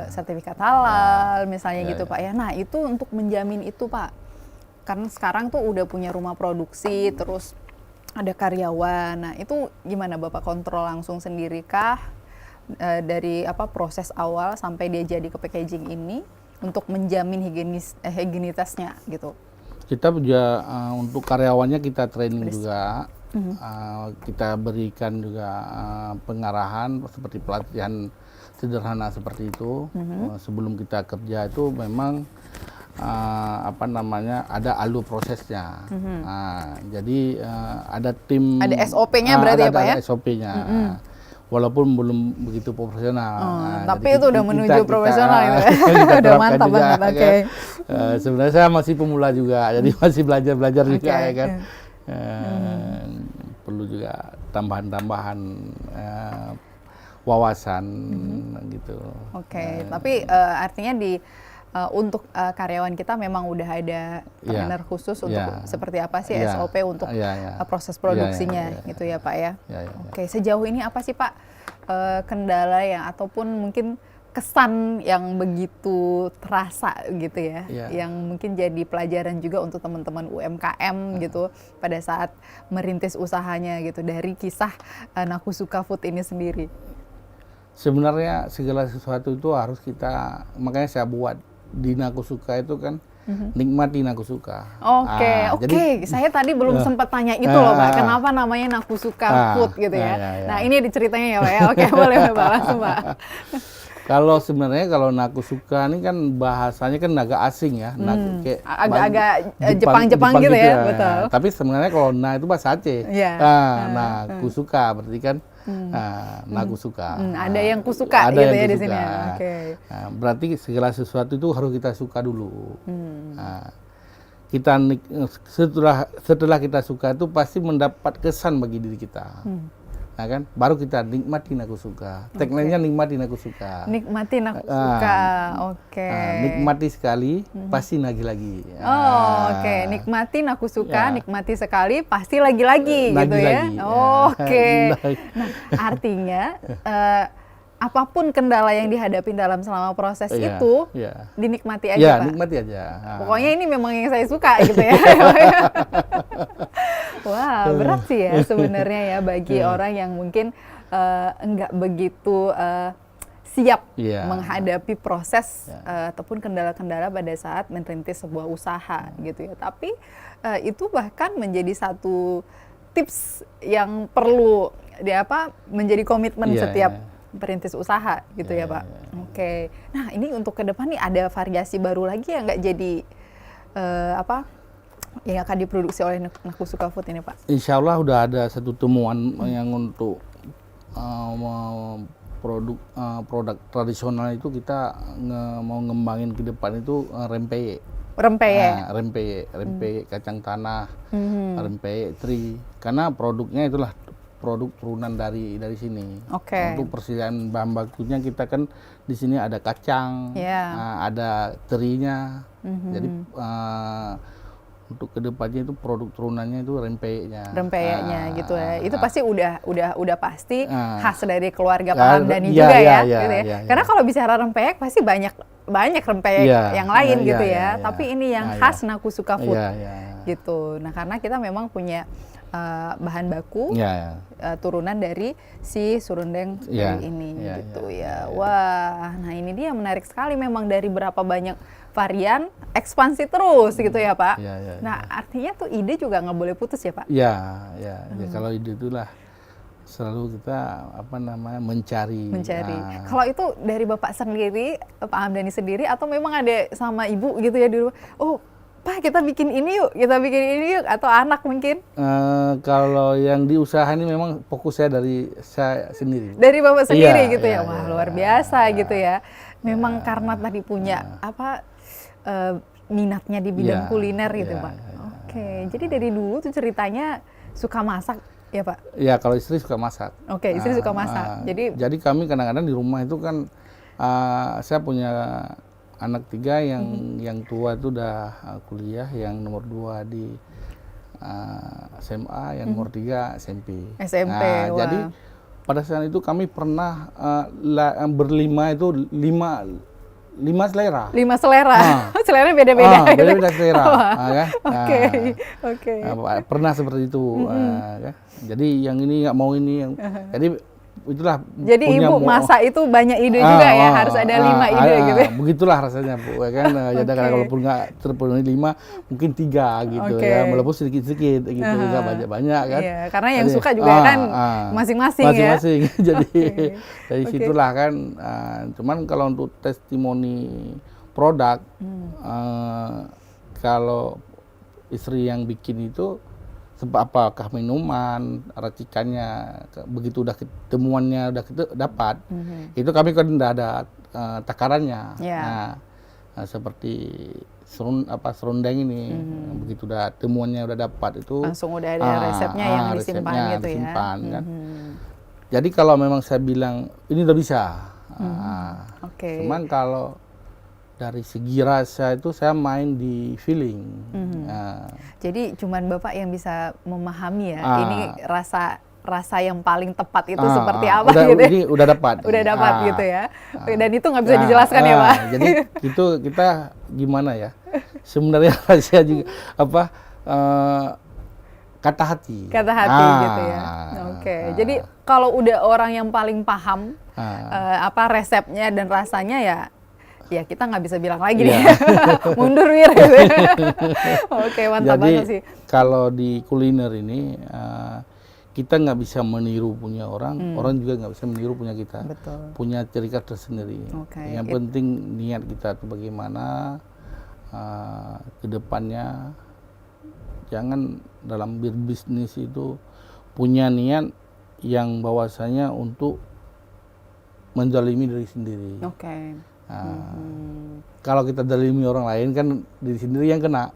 sertifikat halal misalnya gitu Pak ya. Nah, itu untuk menjamin itu Pak. Karena sekarang tuh udah punya rumah produksi, terus ada karyawan. Nah, itu gimana Bapak kontrol langsung sendiri kah? Dari proses awal sampai dia jadi ke packaging ini untuk menjamin higienitasnya gitu. Kita juga untuk karyawannya kita training juga. Kita berikan juga pengarahan seperti pelatihan sederhana seperti itu. Sebelum kita kerja itu memang ada alur prosesnya. Jadi ada tim. Ada SOP-nya berarti ya Pak ya? Ada SOP-nya. Walaupun belum begitu profesional. Tapi itu udah menuju profesional ya. Udah mantap banget. Sebenarnya saya masih pemula juga, jadi masih belajar juga ya kan. perlu juga tambahan-tambahan wawasan gitu. Oke, tapi artinya untuk karyawan kita memang udah ada trainer khusus untuk seperti apa sih SOP untuk proses produksinya gitu ya Pak ya. Oke, sejauh ini apa sih Pak kendala yang ataupun mungkin kesan yang begitu terasa gitu ya, yang mungkin jadi pelajaran juga untuk teman-teman UMKM gitu pada saat merintis usahanya gitu dari kisah Nakusuka Food ini sendiri. Sebenarnya segala sesuatu itu harus kita, makanya saya buat di Nakusuka itu kan nikmati Nakusuka. Oke. Saya tadi belum sempat tanya itu loh Pak, kenapa namanya Nakusuka Food gitu ya. Nah ini ceritanya ya Pak ya. Oke, boleh Pak, langsung Pak. Kalau sebenarnya kalau Nakusuka ini kan bahasanya kan agak asing ya, agak Jepang-Jepang gitu ya, betul. Tapi sebenarnya kalau itu bahasa Aceh. Nakusuka berarti kan Nakusuka. Ada yang kusuka gitu ya di sini. Berarti segala sesuatu itu harus kita suka dulu. Setelah kita suka itu pasti mendapat kesan bagi diri kita. Nah kan, baru kita nikmati Nakusuka. Tagline-nya nikmati Nakusuka. Nikmati Nakusuka, nikmati sekali, pasti nagih lagi. Nikmati Nakusuka, nikmati sekali, pasti lagi-lagi gitu ya. Nah, artinya apapun kendala yang dihadapi selama proses itu, dinikmati aja Pak. Nikmati aja. Pokoknya ini memang yang saya suka gitu ya. Wah, berat sih ya sebenarnya ya bagi orang yang mungkin enggak begitu siap menghadapi proses ataupun kendala-kendala pada saat merintis sebuah usaha gitu ya. Tapi itu bahkan menjadi satu tips yang perlu menjadi komitmen setiap perintis usaha gitu ya Pak. Oke. Nah, ini untuk ke depan nih ada variasi baru lagi yang nggak jadi yang akan diproduksi oleh Nakusuka Food ini Pak? Insya Allah udah ada satu temuan yang untuk produk tradisional itu kita mau ngembangin ke depan itu rempeyek. Rempeyek kacang tanah, rempeyek teri. Karena produknya itulah produk turunan dari sini. Untuk persediaan bahan bakunya kita kan di sini ada kacang, ada terinya. Jadi untuk kedepannya itu produk turunannya itu rempeyeknya gitu ya. Itu pasti udah pasti khas dari keluarga Pak Hamdani juga ya. Gitu ya. Karena kalau bicara rempeyek pasti banyak rempeyek yang lain gitu ya. Tapi ini yang khas Nakusuka Food gitu. Nah karena kita memang punya bahan baku turunan dari si surundeng ini gitu ya. Wah, nah ini dia menarik sekali memang dari berapa banyak varian ekspansi terus gitu ya Pak. Nah artinya tuh ide juga nggak boleh putus ya Pak. Kalau ide itulah selalu kita mencari. Kalau itu dari Bapak sendiri, Pak Hamdani sendiri atau memang ada sama Ibu gitu ya dulu? Oh Pak kita bikin ini yuk, atau anak mungkin? Kalau yang di usaha ini memang fokus dari saya sendiri. Dari Bapak sendiri gitu ya? Wah luar biasa gitu ya. Memang karena tadi punya minatnya di bidang kuliner gitu Pak. Jadi dari dulu tuh ceritanya suka masak ya Pak? Iya, kalau istri suka masak. Istri suka masak. Jadi kami kadang-kadang di rumah itu kan saya punya anak 3 yang tua itu udah kuliah, yang nomor 2 di SMA, yang nomor 3 SMP. Jadi pada saat itu kami pernah berlima itu 5 selera. 5 selera. Seleranya beda-beda. Beda-beda selera. Pernah seperti itu. Jadi yang ini nggak mau ini. Jadi Ibu masak itu banyak ide juga ya, harus ada 5 ide gitu. Begitulah rasanya Bu, kan. Jadi kalaupun nggak terpenuhi 5, mungkin 3 gitu ya, walaupun sedikit-sedikit gitu, nggak banyak-banyak kan. Karena yang suka juga kan masing-masing ya. Jadi dari situlah kan. Cuman kalau untuk testimoni produk, kalau istri yang bikin itu apakah minuman, racikannya, begitu udah temuannya udah dapat, itu kami kan udah ada takarannya. Nah, seperti serundeng ini. Begitu temuannya udah dapat itu langsung udah ada resepnya yang disimpan resepnya gitu disimpan, ya. kan. Jadi kalau memang saya bilang ini udah bisa. Oke. Cuman kalau dari segi rasa itu saya main di feeling. Jadi cuman Bapak yang bisa memahami ya, ini rasa yang paling tepat itu seperti apa gitu ya? Ini udah dapat. Udah dapat gitu ya. Dan itu nggak bisa dijelaskan ya Pak? Jadi itu kita gimana ya? Sebenarnya rahasia juga kata hati. Kata hati gitu ya. Oke. Jadi kalau udah orang yang paling paham resepnya dan rasanya ya kita nggak bisa bilang lagi deh. Mundur Wir. Gitu. Oke, mantap banget sih. Kalau di kuliner ini kita nggak bisa meniru punya orang, orang juga nggak bisa meniru punya kita. Betul. Punya ciri khas tersendiri. Yang penting niat kita tuh bagaimana ke depannya. Jangan dalam berbisnis itu punya niat yang bahwasanya untuk menzalimi diri sendiri. Kalau kita zalimi orang lain kan diri sendiri yang kena.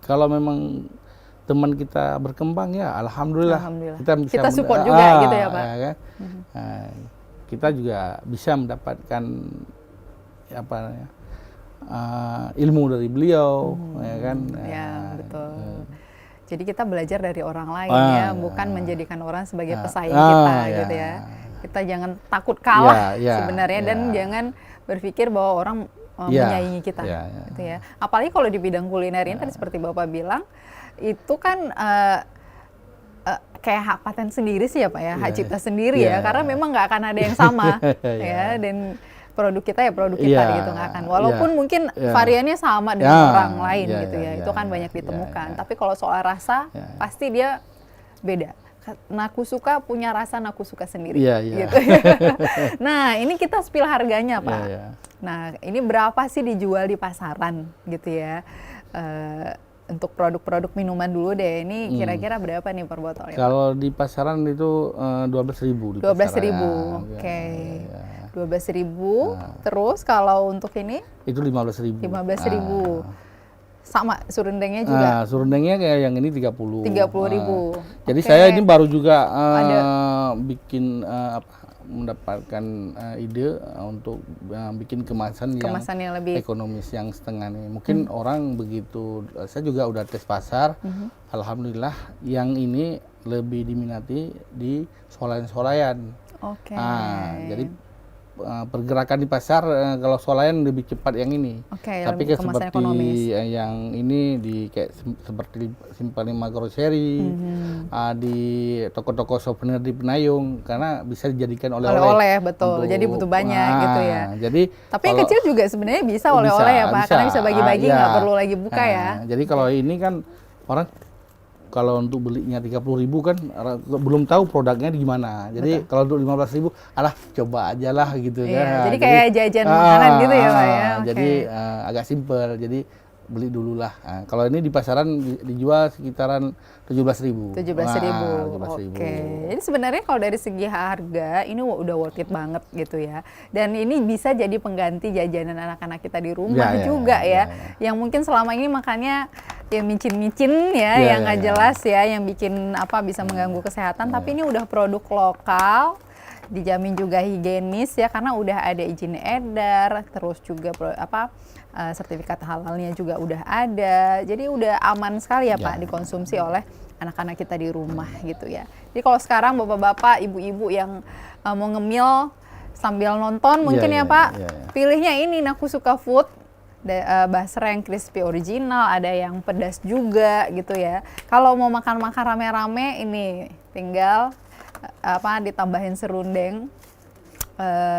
Kalau memang teman kita berkembang ya alhamdulillah. Kita support juga gitu ya Pak. Kan? Kita juga bisa mendapatkan ilmu dari beliau, ya kan? Ya betul. Jadi kita belajar dari orang lain ya, bukan menjadikan orang sebagai pesaing kita gitu ya. Kita jangan takut kalah sebenarnya dan jangan berpikir bahwa orang menyaingi kita, gitu ya. Apalagi kalau di bidang kuliner ini tadi seperti Bapak bilang, itu kan kayak hak paten sendiri sih ya Pak ya, hak cipta sendiri ya, karena memang nggak akan ada yang sama ya, dan produk kita ya produk kita gitu nggak akan. Walaupun mungkin variannya sama dengan orang lain gitu ya, itu kan banyak ditemukan. Tapi kalau soal rasa pasti dia beda. Nakusuka punya rasa Nakusuka sendiri. Gitu. Nah ini kita spill harganya Pak. Nah ini berapa sih dijual di pasaran gitu ya? Untuk produk-produk minuman dulu deh, ini kira-kira berapa nih per botolnya? Kalau di pasaran itu 12.000. 12.000, oke. 12.000. Terus kalau untuk ini? Itu 15.000. 15.000. Sama serundengnya juga? Serundengnya kayak yang ini 30. 30.000. Jadi saya ini baru juga bikin mendapatkan ide untuk bikin kemasan yang lebih ekonomis yang setengah nih. Mungkin orang begitu, saya juga udah tes pasar, alhamdulillah yang ini lebih diminati di swalayan-swalayan. Jadi pergerakan di pasar kalau swalayan lebih cepat yang ini. Tapi kayak seperti ekonomis. Yang ini di kayak seperti Simpang 5 Grocery, di toko-toko souvenir di Penayung, karena bisa dijadikan oleh-oleh. Betul. Jadi butuh banyak gitu ya. Jadi tapi yang kecil juga sebenarnya bisa oleh-oleh ya Pak, karena bisa bagi-bagi, nggak perlu lagi buka ya. Jadi kalau ini kan orang kalau untuk belinya 30.000 kan belum tahu produknya di gimana. Jadi kalau untuk 15.000, coba aja lah gitu kan. Jadi kayak jajan makanan gitu ya Pak ya. Jadi agak simpel. Jadi beli dulu lah. Kalau ini di pasaran dijual sekitaran 17.000. 17.000. Oke. Jadi sebenarnya kalau dari segi harga ini udah worth it banget gitu ya. Dan ini bisa jadi pengganti jajanan anak-anak kita di rumah juga ya. Yang mungkin selama ini makannya ya micin-micin ya, yang nggak jelas ya, yang bikin bisa mengganggu kesehatan. Tapi ini udah produk lokal, dijamin juga higienis ya, karena udah ada izin edar, terus juga sertifikat halalnya juga udah ada. Jadi udah aman sekali ya Pak dikonsumsi oleh anak-anak kita di rumah gitu ya. Jadi kalau sekarang bapak-bapak, ibu-ibu yang mau ngemil sambil nonton mungkin ya Pak, pilihnya ini Nakusuka Food. Basreng crispy original, ada yang pedas juga gitu ya. Kalau mau makan-makan rame-rame ini tinggal ditambahin serundeng,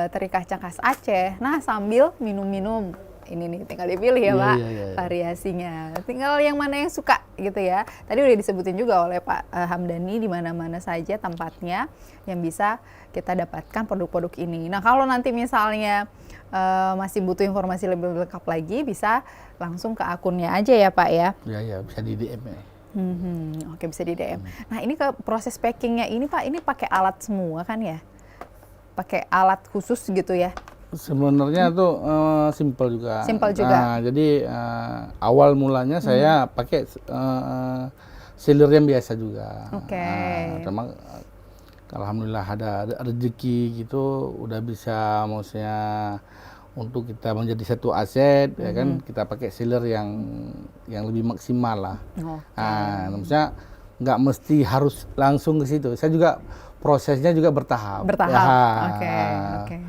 teri kacang khas Aceh. Nah sambil minum-minum ini nih tinggal dipilih ya Pak variasinya. Tinggal yang mana yang suka gitu ya. Tadi udah disebutin juga oleh Pak Hamdani di mana-mana saja tempatnya yang bisa kita dapatkan produk-produk ini. Nah kalau nanti misalnya masih butuh informasi lebih lengkap lagi, bisa langsung ke akunnya aja ya Pak ya. Iya bisa di DM ya. Oke bisa di DM. Nah ini ke proses packingnya ini Pak, ini pakai alat semua kan ya? Pakai alat khusus gitu ya? Sebenarnya tuh simple juga. Simple juga. Jadi awal mulanya saya pakai sealer yang biasa juga. Oke. Cuma alhamdulillah ada rezeki gitu, udah bisa maksudnya untuk kita menjadi satu aset, ya kan kita pakai sealer yang lebih maksimal lah. Maksudnya nggak mesti harus langsung ke situ. Saya juga prosesnya juga bertahap. Oke.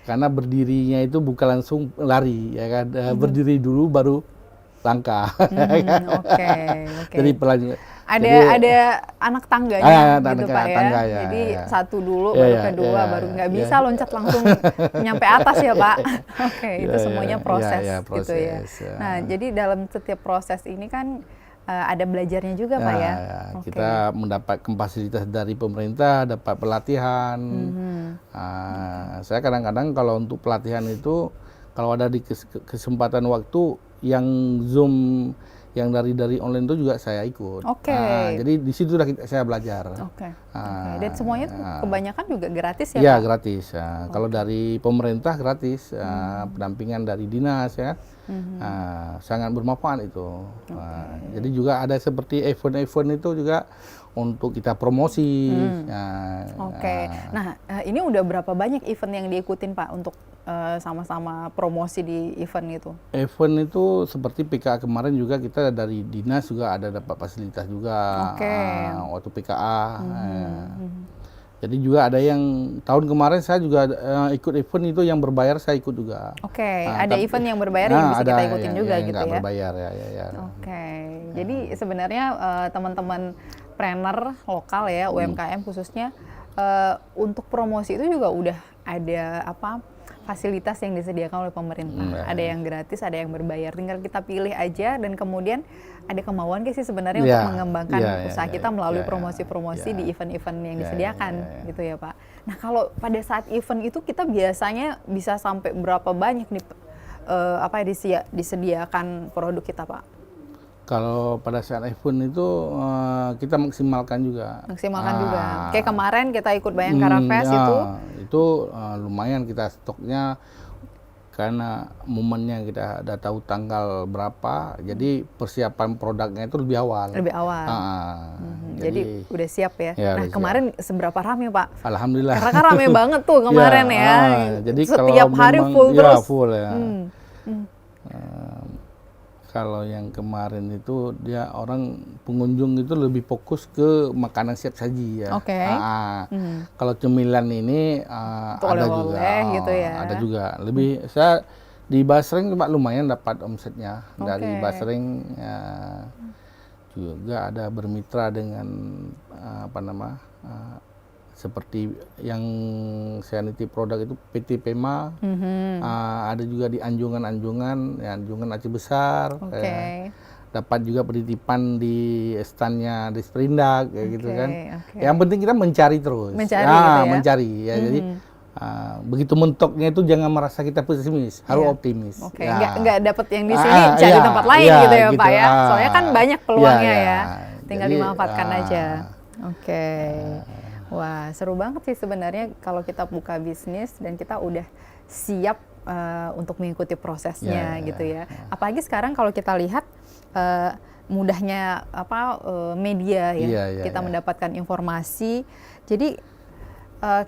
Karena berdirinya itu bukan langsung lari, ya kan. Berdiri dulu baru langkah. Oke. Jadi pelan. Ada anak tangganya gitu Pak ya. Tangga, ya. Jadi satu dulu, baru kedua, baru nggak bisa loncat langsung nyampe atas ya Pak. Oke, itu semuanya proses gitu ya. Nah, jadi dalam setiap proses ini kan ada belajarnya juga Pak ya. Kita mendapatkan fasilitas dari pemerintah, dapat pelatihan. Saya kadang-kadang kalau untuk pelatihan itu, kalau ada di kesempatan waktu yang Zoom yang dari online itu juga saya ikut. Jadi di situ saya belajar. Dan semuanya kebanyakan juga gratis ya Pak? Iya, gratis. Kalau dari pemerintah gratis, pendampingan dari dinas ya, sangat bermanfaat itu. Jadi juga ada seperti event-event itu juga untuk kita promosi. Nah, ini udah berapa banyak event yang diikutin Pak untuk sama-sama promosi di event itu? Event itu seperti PKA kemarin juga kita dari dinas juga ada dapat fasilitas juga. Waktu PKA. Jadi juga ada yang tahun kemarin saya juga ikut event itu yang berbayar, saya ikut juga. Ada event yang berbayar yang bisa kita ikutin juga yang gitu ya? Berbayar Jadi sebenarnya teman-teman trainer lokal ya, UMKM khususnya, untuk promosi itu juga udah ada fasilitas yang disediakan oleh pemerintah. Ada yang gratis, ada yang berbayar. Tinggal kita pilih aja, dan kemudian ada kemauan sih sebenarnya untuk mengembangkan usaha kita melalui promosi-promosi di event-event yang disediakan gitu ya Pak. Nah, kalau pada saat event itu kita biasanya bisa sampai berapa banyak nih disediakan produk kita Pak? Kalau pada saat event itu kita maksimalkan juga. Kayak kemarin kita ikut Bayangkara Fest itu lumayan kita stoknya, karena momennya kita udah tahu tanggal berapa, jadi persiapan produknya itu lebih awal. Jadi udah siap ya. Nah, kemarin seberapa ramai Pak? Alhamdulillah. Karena kan ramai banget tuh kemarin ya. Jadi setiap hari full terus. Full ya. Kalau yang kemarin itu dia orang pengunjung itu lebih fokus ke makanan siap saji ya. Kalau cemilan ini ada juga. Gitu ya. Ada juga. Lebih saya di Basreng cuma lumayan dapat omsetnya dari Basreng. Juga ada bermitra dengan seperti yang saya nitip produk itu PT Pema, ada juga di Anjungan Aceh Besar, dapat juga penitipan di standnya di Sprindak kayak gitu kan. Yang penting kita mencari terus, mencari ya. Jadi begitu mentoknya itu jangan merasa kita pesimis, harus optimis. Nggak dapat yang di sini cari tempat lain gitu ya Pak ya. Soalnya kan banyak peluangnya ya, tinggal dimanfaatkan aja. Wah, seru banget sih sebenarnya kalau kita buka bisnis dan kita udah siap untuk mengikuti prosesnya gitu ya. Apalagi sekarang kalau kita lihat mudahnya media ya, kita mendapatkan informasi. Jadi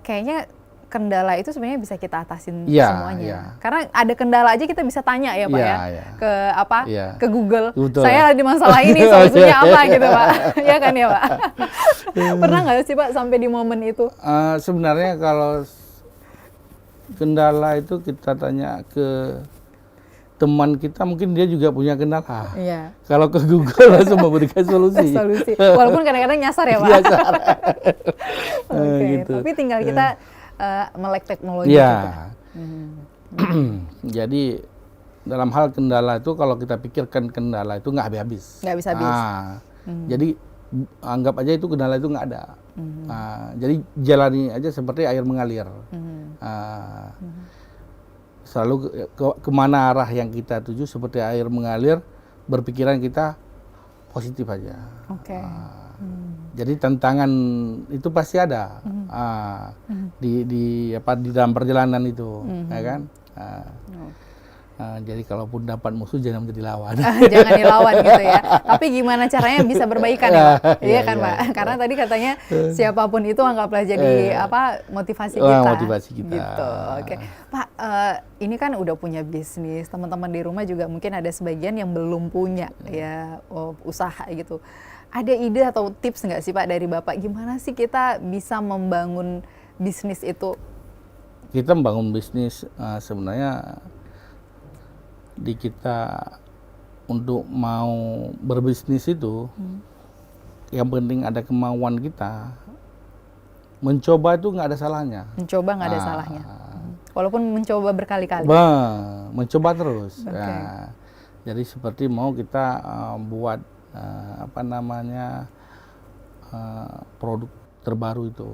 kayaknya kendala itu sebenarnya bisa kita atasin semuanya. Karena ada kendala aja kita bisa tanya ya Pak ke Google. Saya ada di masalah ini, solusinya apa gitu Pak. Ya kan ya Pak. Pernah nggak sih Pak sampai di momen itu? Sebenarnya kalau kendala itu kita tanya ke teman kita, mungkin dia juga punya kendala. Kalau ke Google langsung memberikan solusi. Walaupun kadang-kadang nyasar ya Pak. Gitu. Tapi tinggal kita melek teknologi gitu. Jadi dalam hal kendala itu kalau kita pikirkan kendala itu nggak habis-habis. Nggak bisa habis. Jadi anggap aja itu kendala itu nggak ada. Jadi jalani aja seperti air mengalir. Selalu kemana arah yang kita tuju seperti air mengalir, berpikiran kita positif aja. Jadi tantangan itu pasti ada di dalam perjalanan itu, ya kan? Jadi kalaupun dapat musuh jangan menjadi lawan. Jangan dilawan gitu ya. Tapi gimana caranya bisa berbaikan ya Pak? Iya kan Pak? Karena tadi katanya siapapun itu anggaplah jadi motivasi kita. Motivasi kita. Gitu. Oke. Pak, ini kan udah punya bisnis. Teman-teman di rumah juga mungkin ada sebagian yang belum punya ya usaha gitu. Ada ide atau tips nggak sih Pak dari Bapak? Gimana sih kita bisa membangun bisnis itu? Kita membangun bisnis sebenarnya di kita untuk mau berbisnis itu yang penting ada kemauan kita. Mencoba itu nggak ada salahnya. Mencoba nggak ada salahnya. Walaupun mencoba berkali-kali. Mencoba terus. Okay. Jadi seperti mau kita buat produk terbaru itu.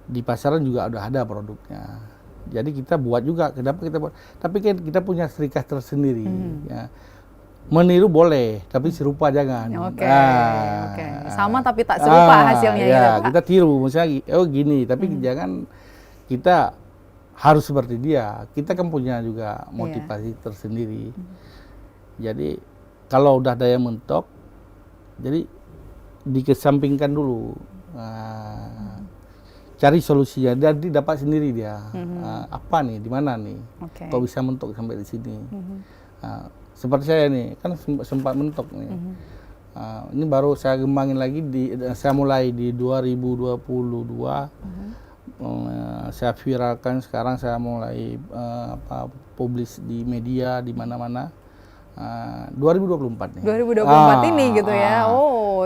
Di pasaran juga udah ada produknya. Jadi kita buat juga, kenapa kita buat? Tapi kan kita punya ciri khas tersendiri. Ya. Meniru boleh, tapi serupa jangan. Oke. Sama tapi tak serupa hasilnya ya, Pak. kita tiru, misalnya gini, tapi jangan kita harus seperti dia. Kita kan punya juga motivasi tersendiri. Jadi kalau udah daya mentok, jadi dikesampingkan dulu. Cari solusinya, dan dapat sendiri dia. Apa nih, di mana nih? Kok bisa mentok sampai di sini? Seperti saya nih, kan sempat mentok nih. Ini baru saya kembangin lagi, saya mulai di 2022. Saya viralkan, sekarang saya mulai publish di media, di mana-mana. 2024 nih. 2024 ini gitu ya.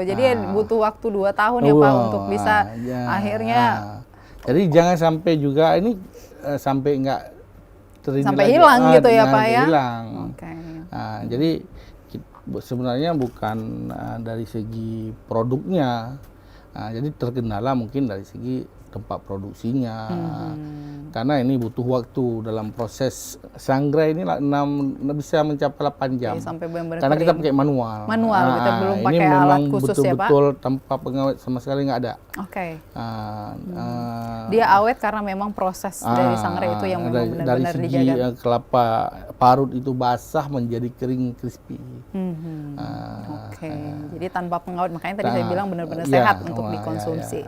Jadi butuh waktu 2 tahun ya Pak untuk bisa akhirnya. Jadi jangan sampai juga ini sampai nggak sampai hilang gitu ya Pak ya. Hilang. Jadi sebenarnya bukan dari segi produknya. Jadi terkendala mungkin dari segi tempat produksinya. Karena ini butuh waktu dalam proses sangrai ini bisa mencapai 8 jam. Sampai benar-benar karena kita pakai manual. Kita belum pakai ini alat khusus ya Pak. Betul tanpa pengawet sama sekali nggak ada. Dia awet karena memang proses dari sangrai itu yang memang benar-benar dijaga. Dari segi kelapa parut itu basah menjadi kering crispy. Jadi tanpa pengawet, makanya tadi saya bilang benar-benar sehat untuk dikonsumsi.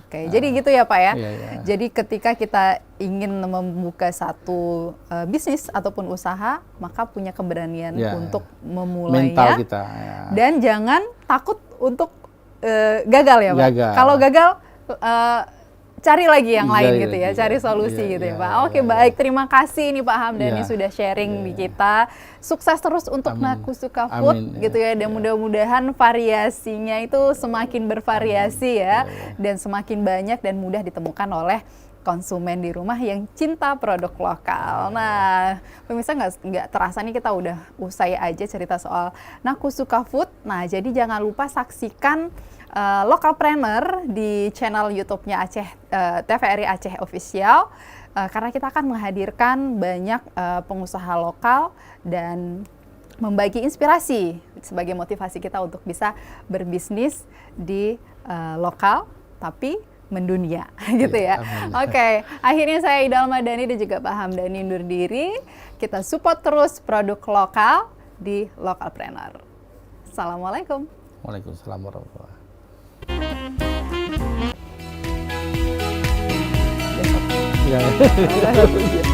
Jadi gitu ya Pak ya. Jadi ketika kita ingin membuka satu bisnis ataupun usaha, maka punya keberanian untuk memulainya. Mental kita. Dan jangan takut untuk gagal ya Pak. Kalau gagal, cari lagi yang lain gitu ya, cari solusi gitu ya Pak. Baik, terima kasih nih Pak Hamdani sudah sharing di kita. Sukses terus untuk Nakusuka Food gitu ya, dan mudah-mudahan variasinya itu semakin bervariasi ya, dan semakin banyak dan mudah ditemukan oleh konsumen di rumah yang cinta produk lokal. Nah, pemirsa nggak terasa nih kita udah usai aja cerita soal Nakusuka Food. Nah, jadi jangan lupa saksikan Lokalpreneur di channel YouTube-nya TVRI Aceh Official, karena kita akan menghadirkan banyak pengusaha lokal dan membagi inspirasi sebagai motivasi kita untuk bisa berbisnis di lokal tapi mendunia gitu ya. Akhirnya saya Ida Almadani dan juga Pak Hamdani undur diri. Kita support terus produk lokal di Lokalpreneur. Assalamualaikum. Waalaikumsalam warahmatullahi wabarakatuh. Besok.